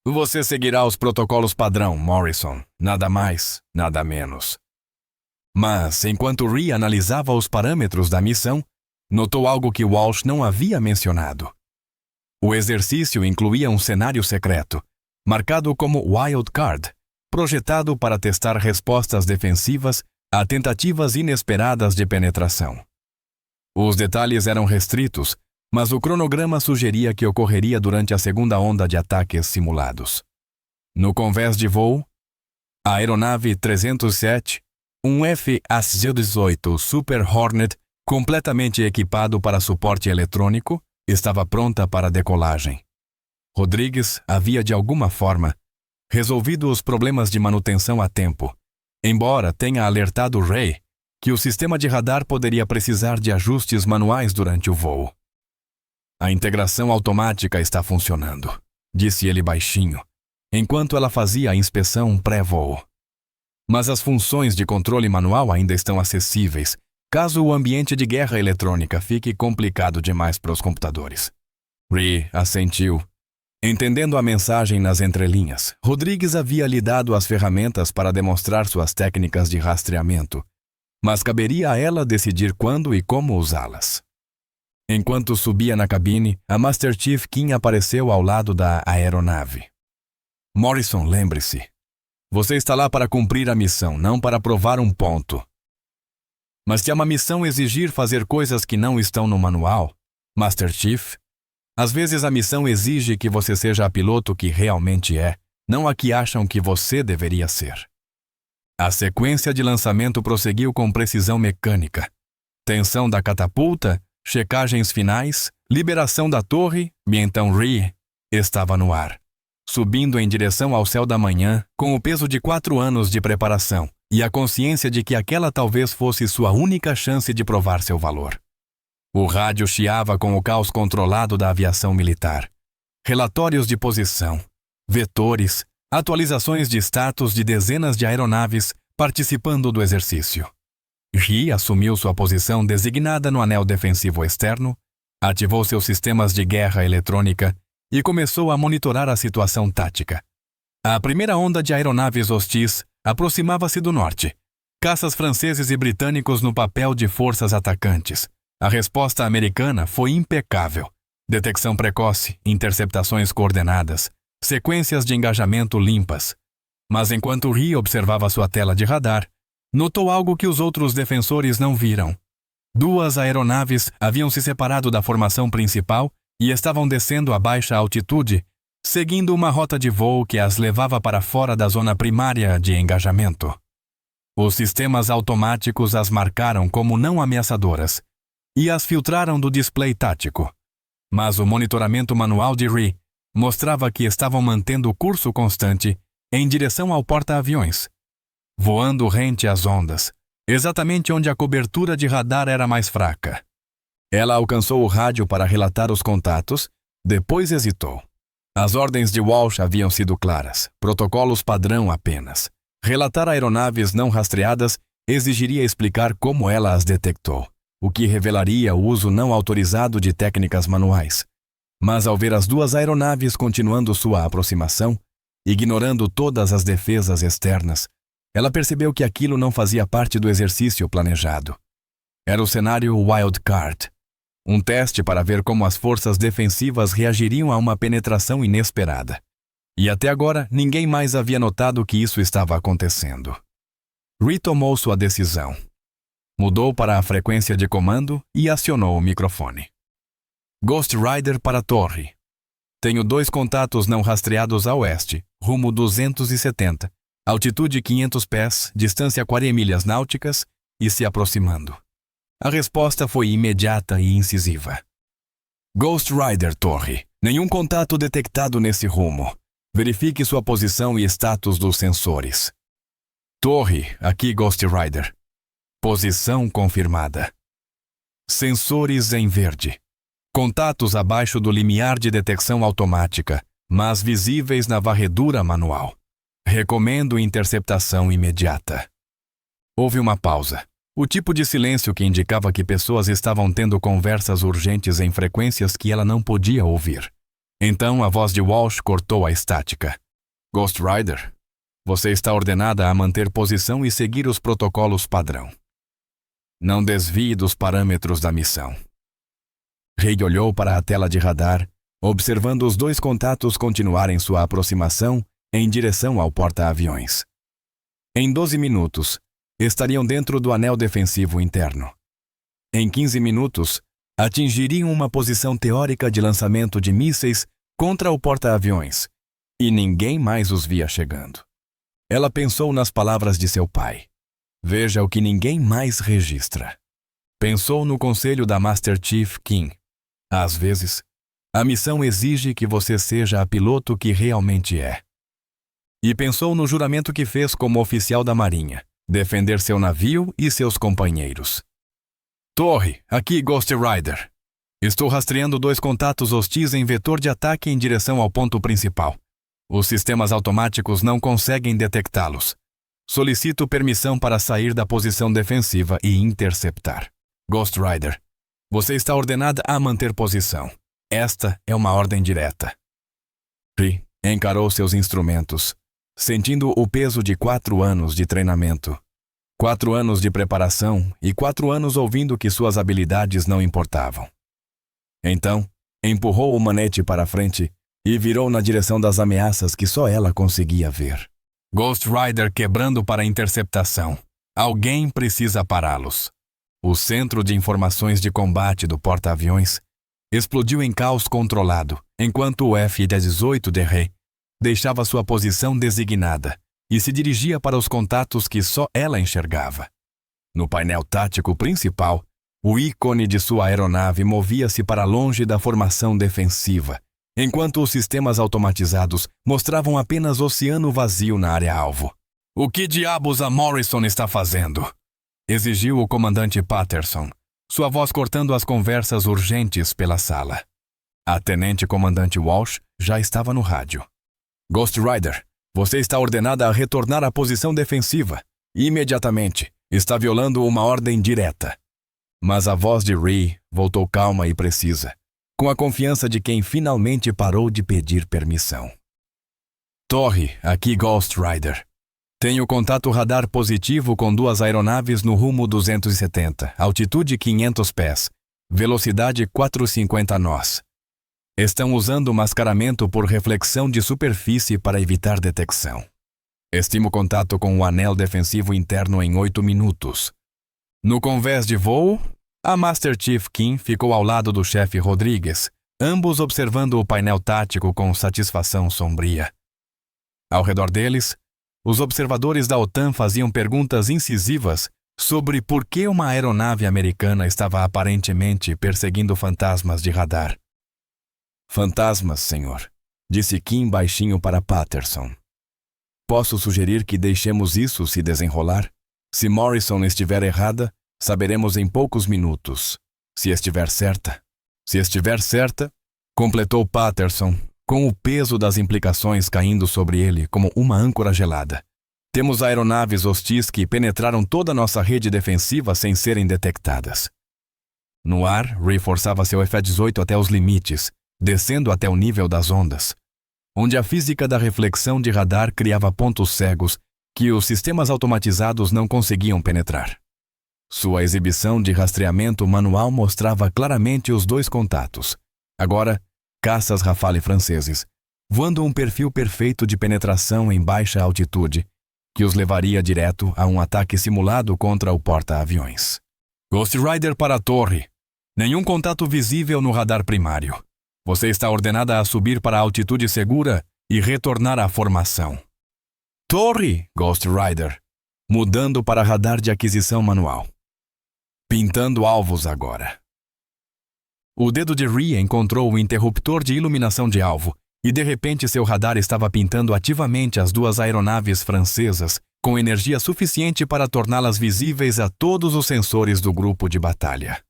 Você seguirá os protocolos padrão, Morrison. Nada mais, nada menos. Mas, enquanto Rhee analisava os parâmetros da missão, notou algo que Walsh não havia mencionado. O exercício incluía um cenário secreto, marcado como Wild Card, projetado para testar respostas defensivas a tentativas inesperadas de penetração. Os detalhes eram restritos, mas o cronograma sugeria que ocorreria durante a segunda onda de ataques simulados. No convés de voo, a aeronave 307, um F-18 Super Hornet completamente equipado para suporte eletrônico, estava pronta para decolagem. Rodrigues havia, de alguma forma, resolvido os problemas de manutenção a tempo, embora tenha alertado Ray que o sistema de radar poderia precisar de ajustes manuais durante o voo. A integração automática está funcionando, disse ele baixinho, enquanto ela fazia a inspeção pré-voo. Mas as funções de controle manual ainda estão acessíveis, caso o ambiente de guerra eletrônica fique complicado demais para os computadores. Rhee assentiu. Entendendo a mensagem nas entrelinhas, Rodrigues havia lhe dado as ferramentas para demonstrar suas técnicas de rastreamento, mas caberia a ela decidir quando e como usá-las. Enquanto subia na cabine, a Master Chief Kim apareceu ao lado da aeronave. Morrison, lembre-se. Você está lá para cumprir a missão, não para provar um ponto. Mas se uma missão exigir fazer coisas que não estão no manual, Master Chief, às vezes a missão exige que você seja a piloto que realmente é, não a que acham que você deveria ser. A sequência de lançamento prosseguiu com precisão mecânica. Tensão da catapulta, checagens finais, liberação da torre, e então Rhee estava no ar, subindo em direção ao céu da manhã com o peso de 4 anos de preparação e a consciência de que aquela talvez fosse sua única chance de provar seu valor. O rádio chiava com o caos controlado da aviação militar. Relatórios de posição, vetores, atualizações de status de dezenas de aeronaves participando do exercício. Rhee assumiu sua posição designada no anel defensivo externo, ativou seus sistemas de guerra eletrônica e começou a monitorar a situação tática. A primeira onda de aeronaves hostis aproximava-se do norte. Caças franceses e britânicos no papel de forças atacantes. A resposta americana foi impecável. Detecção precoce, interceptações coordenadas, sequências de engajamento limpas. Mas enquanto Rhee observava sua tela de radar, notou algo que os outros defensores não viram. 2 aeronaves haviam se separado da formação principal e estavam descendo a baixa altitude, seguindo uma rota de voo que as levava para fora da zona primária de engajamento. Os sistemas automáticos as marcaram como não ameaçadoras e as filtraram do display tático. Mas o monitoramento manual de Rhee mostrava que estavam mantendo o curso constante em direção ao porta-aviões, voando rente às ondas, exatamente onde a cobertura de radar era mais fraca. Ela alcançou o rádio para relatar os contatos, depois hesitou. As ordens de Walsh haviam sido claras, protocolos padrão apenas. Relatar aeronaves não rastreadas exigiria explicar como ela as detectou, o que revelaria o uso não autorizado de técnicas manuais. Mas ao ver as 2 aeronaves continuando sua aproximação, ignorando todas as defesas externas, ela percebeu que aquilo não fazia parte do exercício planejado. Era o cenário Wild Card, um teste para ver como as forças defensivas reagiriam a uma penetração inesperada. E até agora, ninguém mais havia notado que isso estava acontecendo. Rhee tomou sua decisão. Mudou para a frequência de comando e acionou o microfone. Ghost Rider para a torre. Tenho 2 contatos não rastreados a oeste, rumo 270, altitude 500 pés, distância 40 milhas náuticas e se aproximando. A resposta foi imediata e incisiva. Ghost Rider, torre. Nenhum contato detectado nesse rumo. Verifique sua posição e status dos sensores. Torre, aqui Ghost Rider. Posição confirmada. Sensores em verde. Contatos abaixo do limiar de detecção automática, mas visíveis na varredura manual. Recomendo interceptação imediata. Houve uma pausa. O tipo de silêncio que indicava que pessoas estavam tendo conversas urgentes em frequências que ela não podia ouvir. Então a voz de Walsh cortou a estática. Ghost Rider, você está ordenada a manter posição e seguir os protocolos padrão. Não desvie dos parâmetros da missão. Rhee olhou para a tela de radar, observando os 2 contatos continuarem sua aproximação em direção ao porta-aviões. Em 12 minutos, estariam dentro do anel defensivo interno. Em 15 minutos, atingiriam uma posição teórica de lançamento de mísseis contra o porta-aviões, e ninguém mais os via chegando. Ela pensou nas palavras de seu pai. Veja o que ninguém mais registra. Pensou no conselho da Master Chief Kim. Às vezes, a missão exige que você seja a piloto que realmente é. E pensou no juramento que fez como oficial da Marinha, defender seu navio e seus companheiros. Torre, aqui Ghost Rider. Estou rastreando 2 contatos hostis em vetor de ataque em direção ao ponto principal. Os sistemas automáticos não conseguem detectá-los. Solicito permissão para sair da posição defensiva e interceptar. Ghost Rider, você está ordenada a manter posição. Esta é uma ordem direta. Ri encarou seus instrumentos, sentindo o peso de 4 anos de treinamento. 4 anos de preparação e 4 anos ouvindo que suas habilidades não importavam. Então, empurrou o manete para a frente e virou na direção das ameaças que só ela conseguia ver. Ghost Rider quebrando para a interceptação. Alguém precisa pará-los. O centro de informações de combate do porta-aviões explodiu em caos controlado, enquanto o F-18 de Rey deixava sua posição designada e se dirigia para os contatos que só ela enxergava. No painel tático principal, o ícone de sua aeronave movia-se para longe da formação defensiva, enquanto os sistemas automatizados mostravam apenas oceano vazio na área-alvo. "O que diabos a Morrison está fazendo?" exigiu o comandante Patterson, sua voz cortando as conversas urgentes pela sala. A tenente-comandante Walsh já estava no rádio. "Ghost Rider, você está ordenada a retornar à posição defensiva. Imediatamente. Está violando uma ordem direta." Mas a voz de Rhee voltou calma e precisa, com a confiança de quem finalmente parou de pedir permissão. "Torre, aqui Ghost Rider. Tenho contato radar positivo com 2 aeronaves no rumo 270, altitude 500 pés, velocidade 450 nós. Estão usando mascaramento por reflexão de superfície para evitar detecção. Estimo contato com o anel defensivo interno em 8 minutos. No convés de voo, a Master Chief Kim ficou ao lado do chefe Rodrigues, ambos observando o painel tático com satisfação sombria. Ao redor deles, os observadores da OTAN faziam perguntas incisivas sobre por que uma aeronave americana estava aparentemente perseguindo fantasmas de radar. "Fantasmas, senhor", disse Kim baixinho para Patterson. "Posso sugerir que deixemos isso se desenrolar? Se Morrison estiver errada, saberemos em poucos minutos. Se estiver certa, completou Patterson, com o peso das implicações caindo sobre ele como uma âncora gelada. "Temos aeronaves hostis que penetraram toda a nossa rede defensiva sem serem detectadas." No ar, Rhee forçava seu F-18 até os limites, descendo até o nível das ondas, onde a física da reflexão de radar criava pontos cegos que os sistemas automatizados não conseguiam penetrar. Sua exibição de rastreamento manual mostrava claramente os 2 contatos. Agora, caças Rafale franceses, voando um perfil perfeito de penetração em baixa altitude, que os levaria direto a um ataque simulado contra o porta-aviões. "Ghost Rider para a torre. Nenhum contato visível no radar primário. Você está ordenada a subir para a altitude segura e retornar à formação." "Torre, Ghost Rider." Mudando para radar de aquisição manual. Pintando alvos agora. O dedo de Rhee encontrou o interruptor de iluminação de alvo e de repente seu radar estava pintando ativamente as 2 aeronaves francesas com energia suficiente para torná-las visíveis a todos os sensores do grupo de batalha.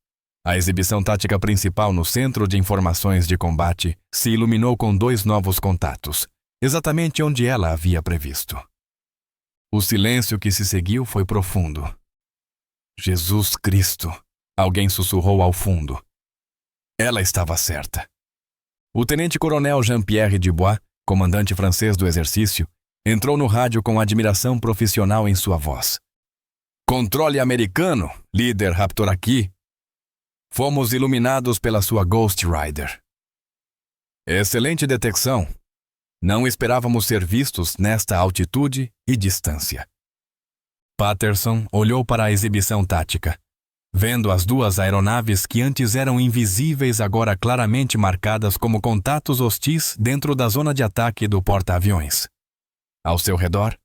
A exibição tática principal no centro de informações de combate se iluminou com 2 novos contatos, exatamente onde ela havia previsto. O silêncio que se seguiu foi profundo. "Jesus Cristo!" alguém sussurrou ao fundo. Ela estava certa. O tenente-coronel Jean-Pierre Dubois, comandante francês do exercício, entrou no rádio com admiração profissional em sua voz. "Controle americano, líder Raptoraki. Fomos iluminados pela sua Ghost Rider." "Excelente detecção. Não esperávamos ser vistos nesta altitude e distância." Patterson olhou para a exibição tática, vendo as 2 aeronaves que antes eram invisíveis agora claramente marcadas como contatos hostis dentro da zona de ataque do porta-aviões. Ao seu redor,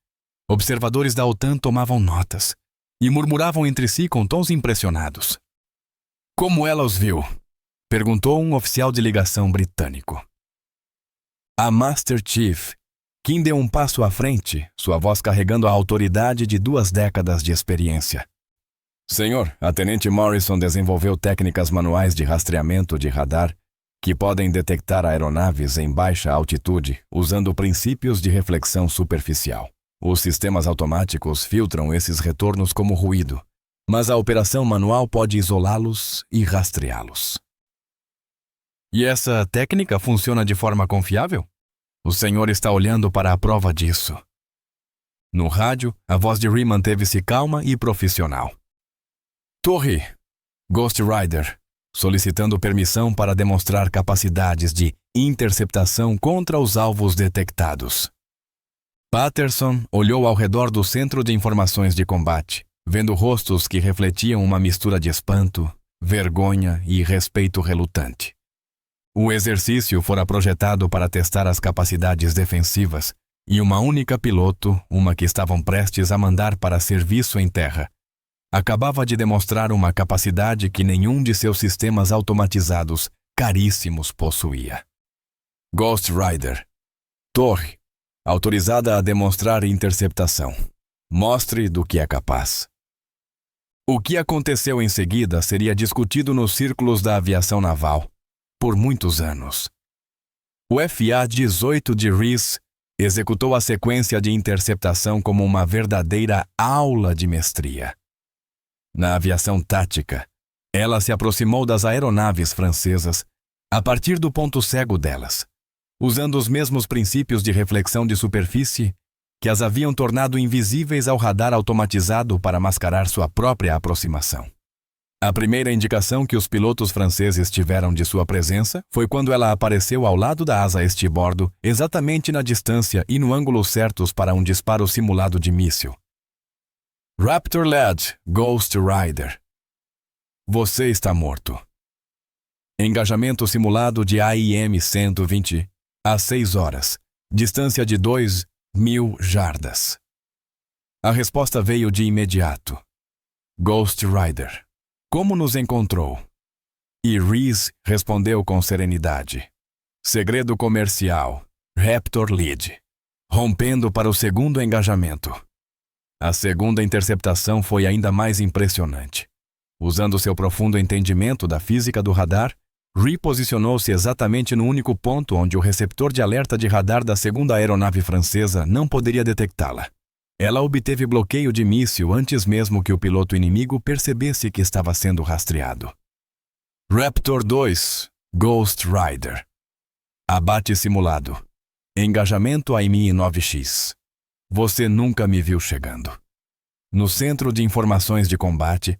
observadores da OTAN tomavam notas e murmuravam entre si com tons impressionados. "Como ela os viu?" perguntou um oficial de ligação britânico. "A Master Chief Kim deu um passo à frente, sua voz carregando a autoridade de 2 décadas de experiência. Senhor, a Tenente Morrison desenvolveu técnicas manuais de rastreamento de radar que podem detectar aeronaves em baixa altitude usando princípios de reflexão superficial. Os sistemas automáticos filtram esses retornos como ruído, mas a operação manual pode isolá-los e rastreá-los. E essa técnica funciona de forma confiável? O senhor está olhando para a prova disso. No rádio, a voz de Ree manteve-se calma e profissional. Torre, Ghost Rider, solicitando permissão para demonstrar capacidades de interceptação contra os alvos detectados. Patterson olhou ao redor do Centro de Informações de Combate, vendo rostos que refletiam uma mistura de espanto, vergonha e respeito relutante. O exercício fora projetado para testar as capacidades defensivas, e uma única piloto, uma que estavam prestes a mandar para serviço em terra, acabava de demonstrar uma capacidade que nenhum de seus sistemas automatizados caríssimos possuía. Ghost Rider. Torre. Autorizada a demonstrar interceptação. Mostre do que é capaz. O que aconteceu em seguida seria discutido nos círculos da aviação naval por muitos anos. O FA-18 de Reese executou a sequência de interceptação como uma verdadeira aula de mestria. Na aviação tática, ela se aproximou das aeronaves francesas a partir do ponto cego delas, usando os mesmos princípios de reflexão de superfície que as haviam tornado invisíveis ao radar automatizado para mascarar sua própria aproximação. A primeira indicação que os pilotos franceses tiveram de sua presença foi quando ela apareceu ao lado da asa estibordo, exatamente na distância e no ângulo certos para um disparo simulado de míssil. Raptor LED, Ghost Rider. Você está morto. Engajamento simulado de AIM-120 às 6 horas, distância de 2.000 jardas. A resposta veio de imediato. Ghost Rider. Como nos encontrou? E Reese respondeu com serenidade. Segredo comercial. Raptor Lead. Rompendo para o segundo engajamento. A segunda interceptação foi ainda mais impressionante. Usando seu profundo entendimento da física do radar, Ree posicionou-se exatamente no único ponto onde o receptor de alerta de radar da segunda aeronave francesa não poderia detectá-la. Ela obteve bloqueio de míssil antes mesmo que o piloto inimigo percebesse que estava sendo rastreado. Raptor 2, Ghost Rider. Abate simulado. Engajamento AIM-9X. Você nunca me viu chegando. No Centro de Informações de Combate,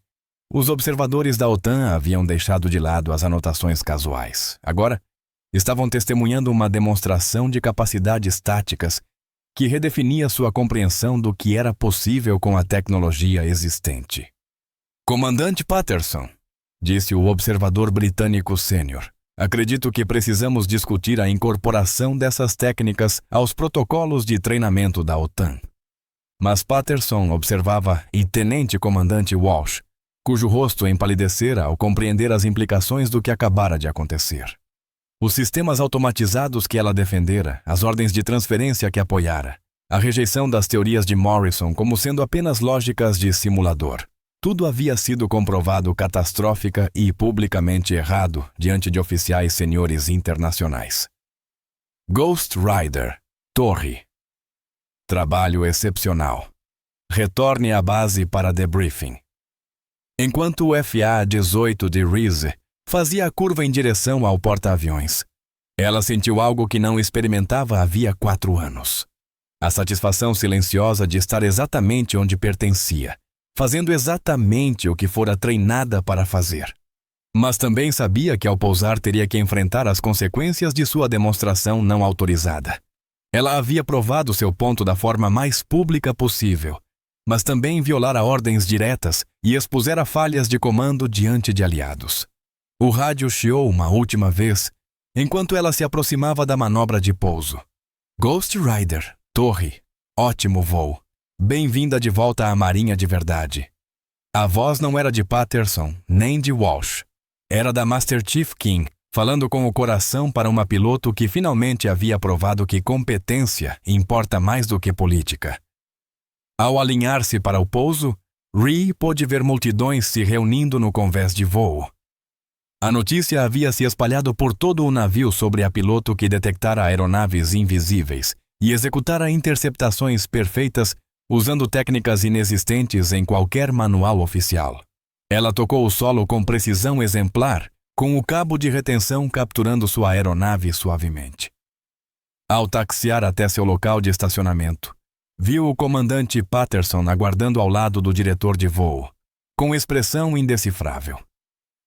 os observadores da OTAN haviam deixado de lado as anotações casuais. Agora, estavam testemunhando uma demonstração de capacidades táticas que redefinia sua compreensão do que era possível com a tecnologia existente. Comandante Patterson, disse o observador britânico sênior, acredito que precisamos discutir a incorporação dessas técnicas aos protocolos de treinamento da OTAN. Mas Patterson observava e Tenente-Comandante Walsh, cujo rosto empalidecera ao compreender as implicações do que acabara de acontecer. Os sistemas automatizados que ela defendera, as ordens de transferência que apoiara, a rejeição das teorias de Morrison como sendo apenas lógicas de simulador. Tudo havia sido comprovado catastrófica e publicamente errado diante de oficiais senhores internacionais. Ghost Rider, Torre. Trabalho excepcional. Retorne à base para debriefing. Enquanto o FA-18 de Reese fazia a curva em direção ao porta-aviões, ela sentiu algo que não experimentava havia 4 anos. A satisfação silenciosa de estar exatamente onde pertencia, fazendo exatamente o que fora treinada para fazer. Mas também sabia que ao pousar teria que enfrentar as consequências de sua demonstração não autorizada. Ela havia provado seu ponto da forma mais pública possível, mas também violara ordens diretas e expusera falhas de comando diante de aliados. O rádio chiou uma última vez, enquanto ela se aproximava da manobra de pouso. Ghost Rider, Torre, ótimo voo. Bem-vinda de volta à Marinha de verdade. A voz não era de Patterson, nem de Walsh. Era da Master Chief King, falando com o coração para uma piloto que finalmente havia provado que competência importa mais do que política. Ao alinhar-se para o pouso, Rhee pôde ver multidões se reunindo no convés de voo. A notícia havia se espalhado por todo o navio sobre a piloto que detectara aeronaves invisíveis e executara interceptações perfeitas usando técnicas inexistentes em qualquer manual oficial. Ela tocou o solo com precisão exemplar, com o cabo de retenção capturando sua aeronave suavemente. Ao taxiar até seu local de estacionamento, viu o comandante Patterson aguardando ao lado do diretor de voo, com expressão indecifrável.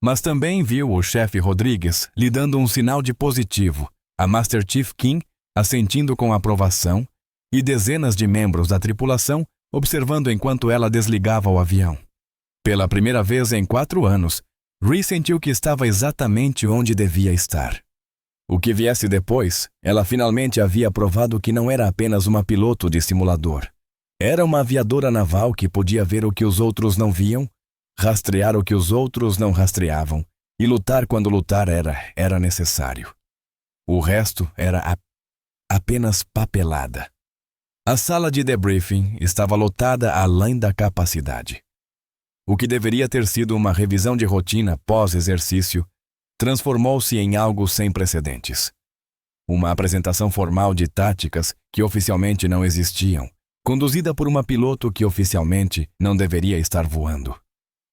Mas também viu o chefe Rodrigues lhe dando um sinal de positivo, a Master Chief King assentindo com aprovação e dezenas de membros da tripulação observando enquanto ela desligava o avião. Pela primeira vez em 4 anos, Rhee sentiu que estava exatamente onde devia estar. O que viesse depois, ela finalmente havia provado que não era apenas uma piloto de simulador. Era uma aviadora naval que podia ver o que os outros não viam, rastrear o que os outros não rastreavam e lutar quando lutar era necessário. O resto era apenas papelada. A sala de debriefing estava lotada além da capacidade. O que deveria ter sido uma revisão de rotina pós-exercício transformou-se em algo sem precedentes. Uma apresentação formal de táticas que oficialmente não existiam, conduzida por uma piloto que oficialmente não deveria estar voando.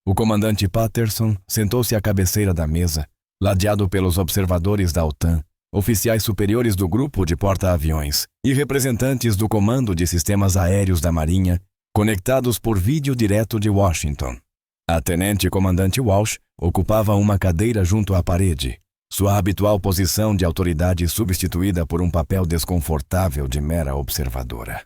O comandante Patterson sentou-se à cabeceira da mesa, ladeado pelos observadores da OTAN, oficiais superiores do grupo de porta-aviões e representantes do Comando de Sistemas Aéreos da Marinha, conectados por vídeo direto de Washington. A tenente-comandante Walsh ocupava uma cadeira junto à parede, sua habitual posição de autoridade substituída por um papel desconfortável de mera observadora.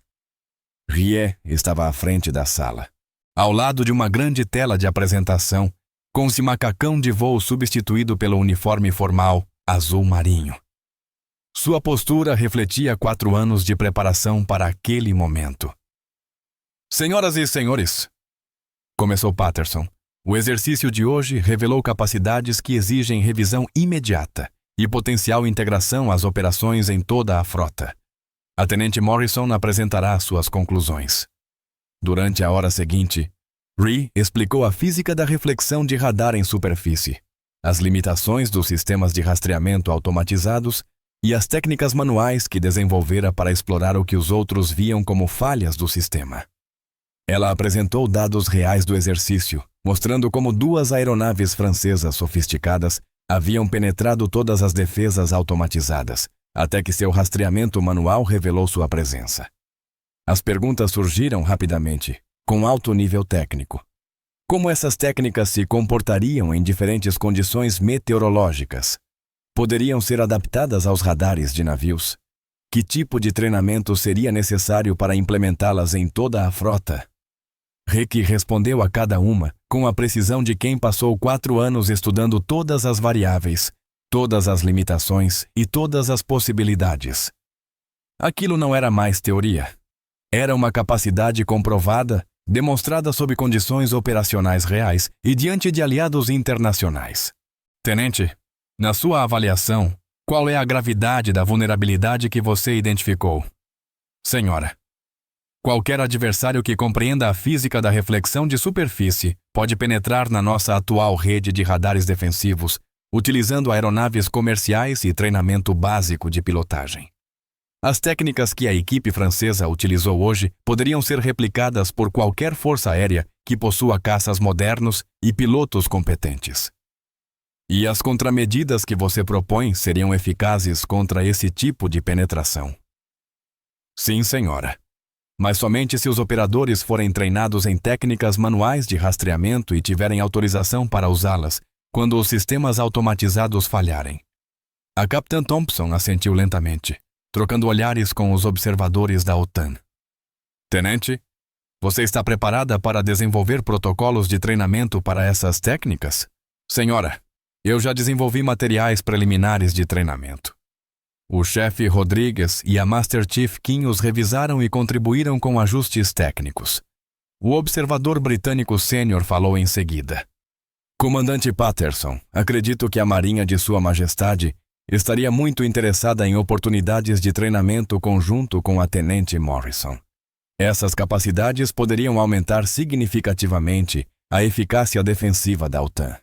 Rhee estava à frente da sala, ao lado de uma grande tela de apresentação, com seu macacão de voo substituído pelo uniforme formal azul marinho. Sua postura refletia 4 anos de preparação para aquele momento. Senhoras e senhores, começou Patterson, o exercício de hoje revelou capacidades que exigem revisão imediata e potencial integração às operações em toda a frota. A Tenente Morrison apresentará suas conclusões. Durante a hora seguinte, Rhee explicou a física da reflexão de radar em superfície, as limitações dos sistemas de rastreamento automatizados e as técnicas manuais que desenvolvera para explorar o que os outros viam como falhas do sistema. Ela apresentou dados reais do exercício, mostrando como 2 aeronaves francesas sofisticadas haviam penetrado todas as defesas automatizadas, até que seu rastreamento manual revelou sua presença. As perguntas surgiram rapidamente, com alto nível técnico. Como essas técnicas se comportariam em diferentes condições meteorológicas? Poderiam ser adaptadas aos radares de navios? Que tipo de treinamento seria necessário para implementá-las em toda a frota? Rick respondeu a cada uma com a precisão de quem passou 4 anos estudando todas as variáveis, todas as limitações e todas as possibilidades. Aquilo não era mais teoria. Era uma capacidade comprovada, demonstrada sob condições operacionais reais e diante de aliados internacionais. Tenente, na sua avaliação, qual é a gravidade da vulnerabilidade que você identificou? Senhora, qualquer adversário que compreenda a física da reflexão de superfície pode penetrar na nossa atual rede de radares defensivos, utilizando aeronaves comerciais e treinamento básico de pilotagem. As técnicas que a equipe francesa utilizou hoje poderiam ser replicadas por qualquer força aérea que possua caças modernos e pilotos competentes. E as contramedidas que você propõe seriam eficazes contra esse tipo de penetração? Sim, senhora. Mas somente se os operadores forem treinados em técnicas manuais de rastreamento e tiverem autorização para usá-las quando os sistemas automatizados falharem. A Capitã Thompson assentiu lentamente, trocando olhares com os observadores da OTAN. Tenente, você está preparada para desenvolver protocolos de treinamento para essas técnicas? Senhora, eu já desenvolvi materiais preliminares de treinamento. O chefe Rodrigues e a Master Chief King os revisaram e contribuíram com ajustes técnicos. O observador britânico sênior falou em seguida. Comandante Patterson, acredito que a Marinha de Sua Majestade estaria muito interessada em oportunidades de treinamento conjunto com a Tenente Morrison. Essas capacidades poderiam aumentar significativamente a eficácia defensiva da OTAN.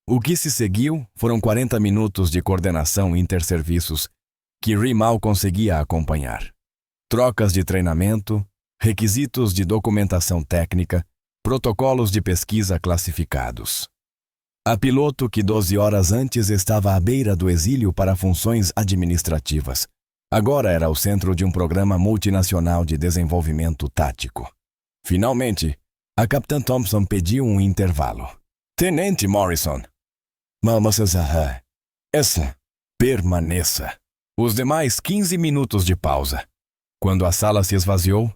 O que se seguiu foram 40 minutos de coordenação interserviços que Ree mal conseguia acompanhar. Trocas de treinamento, requisitos de documentação técnica, protocolos de pesquisa classificados. A piloto que 12 horas antes estava à beira do exílio para funções administrativas, agora era o centro de um programa multinacional de desenvolvimento tático. Finalmente, a Capitã Thompson pediu um intervalo. Tenente Morrison. Permaneça. Os demais 15 minutos de pausa. Quando a sala se esvaziou,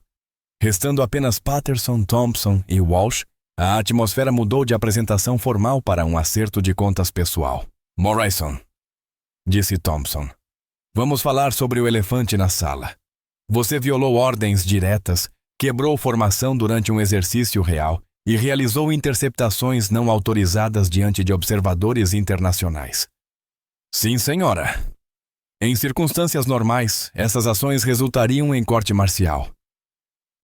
restando apenas Patterson, Thompson e Walsh, a atmosfera mudou de apresentação formal para um acerto de contas pessoal. Morrison, disse Thompson. Vamos falar sobre o elefante na sala. Você violou ordens diretas, quebrou formação durante um exercício real e realizou interceptações não autorizadas diante de observadores internacionais. Sim, senhora. Em circunstâncias normais, essas ações resultariam em corte marcial.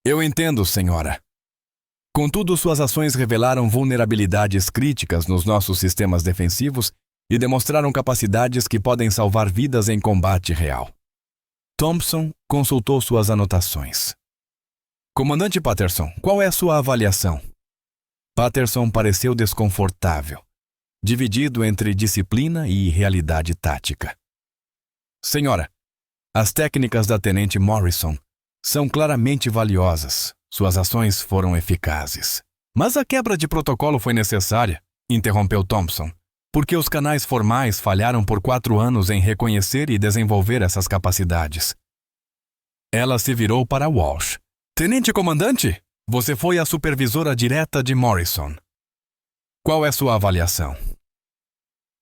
Eu entendo, senhora. Contudo, suas ações revelaram vulnerabilidades críticas nos nossos sistemas defensivos e demonstraram capacidades que podem salvar vidas em combate real. Thompson consultou suas anotações. Comandante Patterson, qual é a sua avaliação? Patterson pareceu desconfortável, dividido entre disciplina e realidade tática. Senhora, as técnicas da Tenente Morrison são claramente valiosas. Suas ações foram eficazes. Mas a quebra de protocolo foi necessária, interrompeu Thompson, porque os canais formais falharam por 4 anos em reconhecer e desenvolver essas capacidades. Ela se virou para Walsh. Tenente Comandante, você foi a supervisora direta de Morrison. Qual é sua avaliação?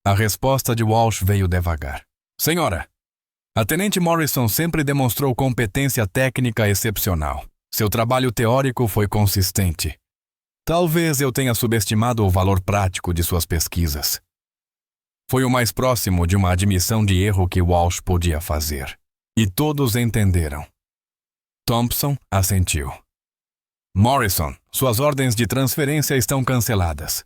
A resposta de Walsh veio devagar. Senhora, a Tenente Morrison sempre demonstrou competência técnica excepcional. Seu trabalho teórico foi consistente. Talvez eu tenha subestimado o valor prático de suas pesquisas. Foi o mais próximo de uma admissão de erro que Walsh podia fazer. E todos entenderam. Thompson assentiu. Morrison, suas ordens de transferência estão canceladas.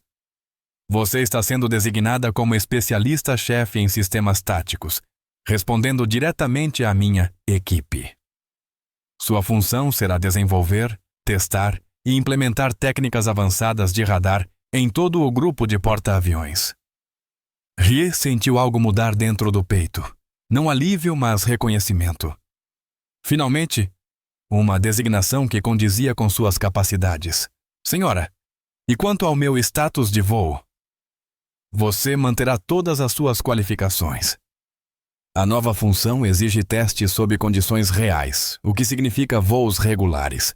Você está sendo designada como especialista-chefe em sistemas táticos, respondendo diretamente à minha equipe. Sua função será desenvolver, testar e implementar técnicas avançadas de radar em todo o grupo de porta-aviões. Ree sentiu algo mudar dentro do peito. Não alívio, mas reconhecimento. Finalmente, uma designação que condizia com suas capacidades. Senhora, e quanto ao meu status de voo? Você manterá todas as suas qualificações. A nova função exige testes sob condições reais, o que significa voos regulares.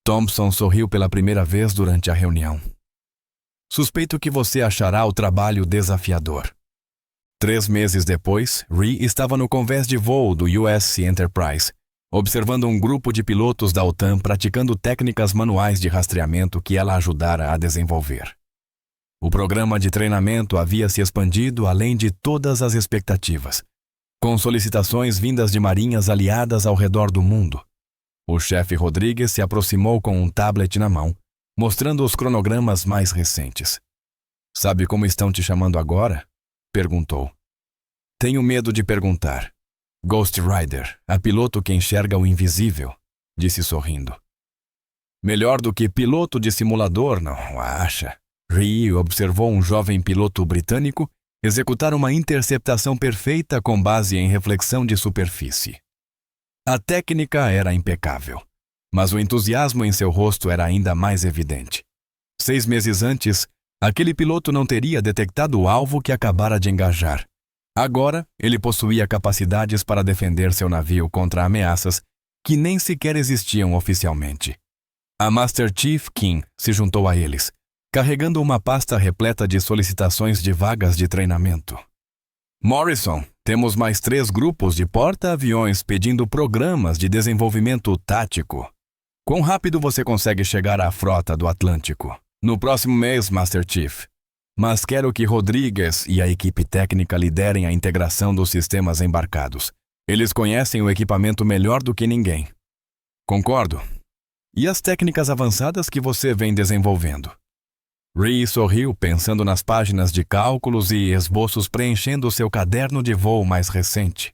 Thompson sorriu pela primeira vez durante a reunião. Suspeito que você achará o trabalho desafiador. 3 meses depois, Ree estava no convés de voo do USS Enterprise, observando um grupo de pilotos da OTAN praticando técnicas manuais de rastreamento que ela ajudara a desenvolver. O programa de treinamento havia se expandido além de todas as expectativas, com solicitações vindas de marinhas aliadas ao redor do mundo. O chefe Rodrigues se aproximou com um tablet na mão, mostrando os cronogramas mais recentes. Sabe como estão te chamando agora? Perguntou. Tenho medo de perguntar. Ghost Rider, a piloto que enxerga o invisível, disse sorrindo. Melhor do que piloto de simulador, não acha? Ree observou um jovem piloto britânico executar uma interceptação perfeita com base em reflexão de superfície. A técnica era impecável, mas o entusiasmo em seu rosto era ainda mais evidente. 6 meses antes, aquele piloto não teria detectado o alvo que acabara de engajar. Agora, ele possuía capacidades para defender seu navio contra ameaças que nem sequer existiam oficialmente. A Master Chief King se juntou a eles, carregando uma pasta repleta de solicitações de vagas de treinamento. Morrison, temos mais 3 grupos de porta-aviões pedindo programas de desenvolvimento tático. Quão rápido você consegue chegar à frota do Atlântico? No próximo mês, Master Chief. mas quero que Rodrigues e a equipe técnica liderem a integração dos sistemas embarcados. Eles conhecem o equipamento melhor do que ninguém. Concordo. E as técnicas avançadas que você vem desenvolvendo? Rhee sorriu, pensando nas páginas de cálculos e esboços preenchendo seu caderno de voo mais recente.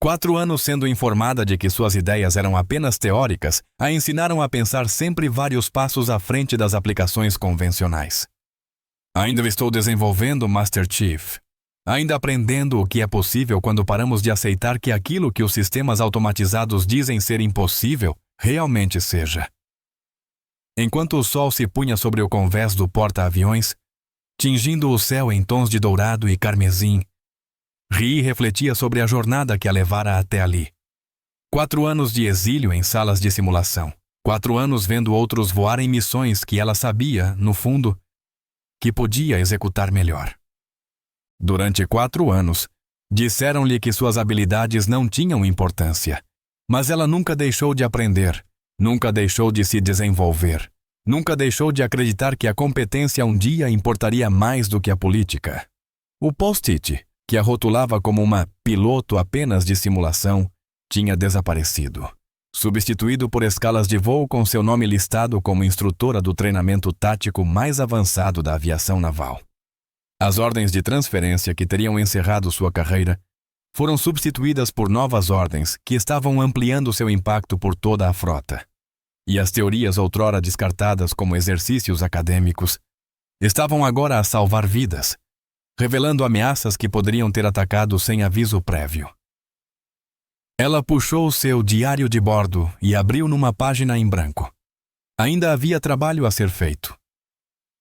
4 anos sendo informada de que suas ideias eram apenas teóricas, a ensinaram a pensar sempre vários passos à frente das aplicações convencionais. Ainda estou desenvolvendo, Master Chief. Ainda aprendendo o que é possível quando paramos de aceitar que aquilo que os sistemas automatizados dizem ser impossível, realmente seja. Enquanto o sol se punha sobre o convés do porta-aviões, tingindo o céu em tons de dourado e carmesim, Rhee refletia sobre a jornada que a levara até ali. 4 anos de exílio em salas de simulação. 4 anos vendo outros voar em missões que ela sabia, no fundo, que podia executar melhor. Durante 4 anos, disseram-lhe que suas habilidades não tinham importância, mas ela nunca deixou de aprender, nunca deixou de se desenvolver, nunca deixou de acreditar que a competência um dia importaria mais do que a política. O post-it, que a rotulava como uma piloto apenas de simulação, tinha desaparecido, substituído por escalas de voo com seu nome listado como instrutora do treinamento tático mais avançado da aviação naval. As ordens de transferência que teriam encerrado sua carreira foram substituídas por novas ordens que estavam ampliando seu impacto por toda a frota. E as teorias outrora descartadas como exercícios acadêmicos estavam agora a salvar vidas, revelando ameaças que poderiam ter atacado sem aviso prévio. Ela puxou seu diário de bordo e abriu numa página em branco. Ainda havia trabalho a ser feito.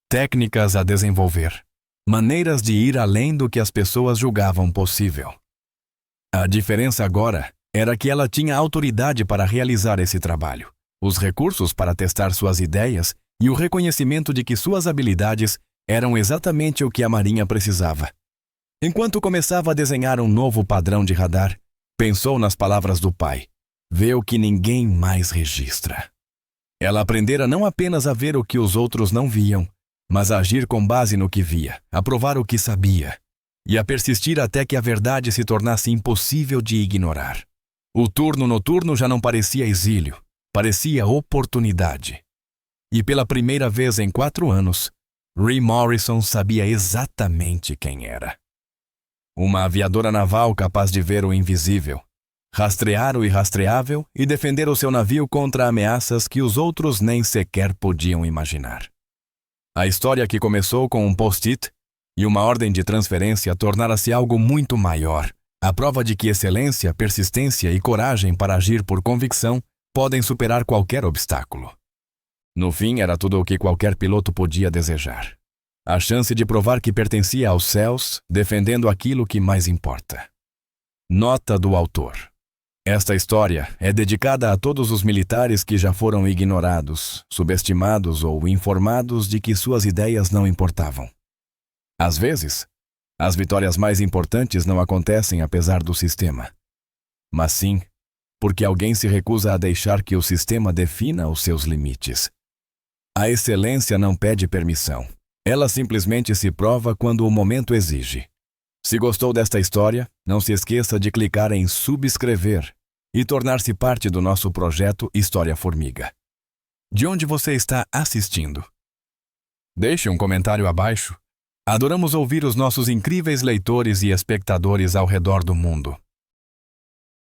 Técnicas a desenvolver. Maneiras de ir além do que as pessoas julgavam possível. A diferença agora era que ela tinha autoridade para realizar esse trabalho, os recursos para testar suas ideias e o reconhecimento de que suas habilidades eram exatamente o que a Marinha precisava. Enquanto começava a desenhar um novo padrão de radar, pensou nas palavras do pai: vê o que ninguém mais registra. Ela aprendera não apenas a ver o que os outros não viam, mas a agir com base no que via, a provar o que sabia, e a persistir até que a verdade se tornasse impossível de ignorar. O turno noturno já não parecia exílio, parecia oportunidade. E pela primeira vez em 4 anos, Rhee Morrison sabia exatamente quem era. Uma aviadora naval capaz de ver o invisível, rastrear o irrastreável e defender o seu navio contra ameaças que os outros nem sequer podiam imaginar. A história que começou com um post-it e uma ordem de transferência tornara-se algo muito maior, a prova de que excelência, persistência e coragem para agir por convicção podem superar qualquer obstáculo. No fim, era tudo o que qualquer piloto podia desejar. A chance de provar que pertencia aos céus, defendendo aquilo que mais importa. Nota do autor. Esta história é dedicada a todos os militares que já foram ignorados, subestimados ou informados de que suas ideias não importavam. Às vezes, as vitórias mais importantes não acontecem apesar do sistema, mas sim porque alguém se recusa a deixar que o sistema defina os seus limites. A excelência não pede permissão. Ela simplesmente se prova quando o momento exige. Se gostou desta história, não se esqueça de clicar em subscrever e tornar-se parte do nosso projeto História Formiga. De onde você está assistindo? Deixe um comentário abaixo. Adoramos ouvir os nossos incríveis leitores e espectadores ao redor do mundo.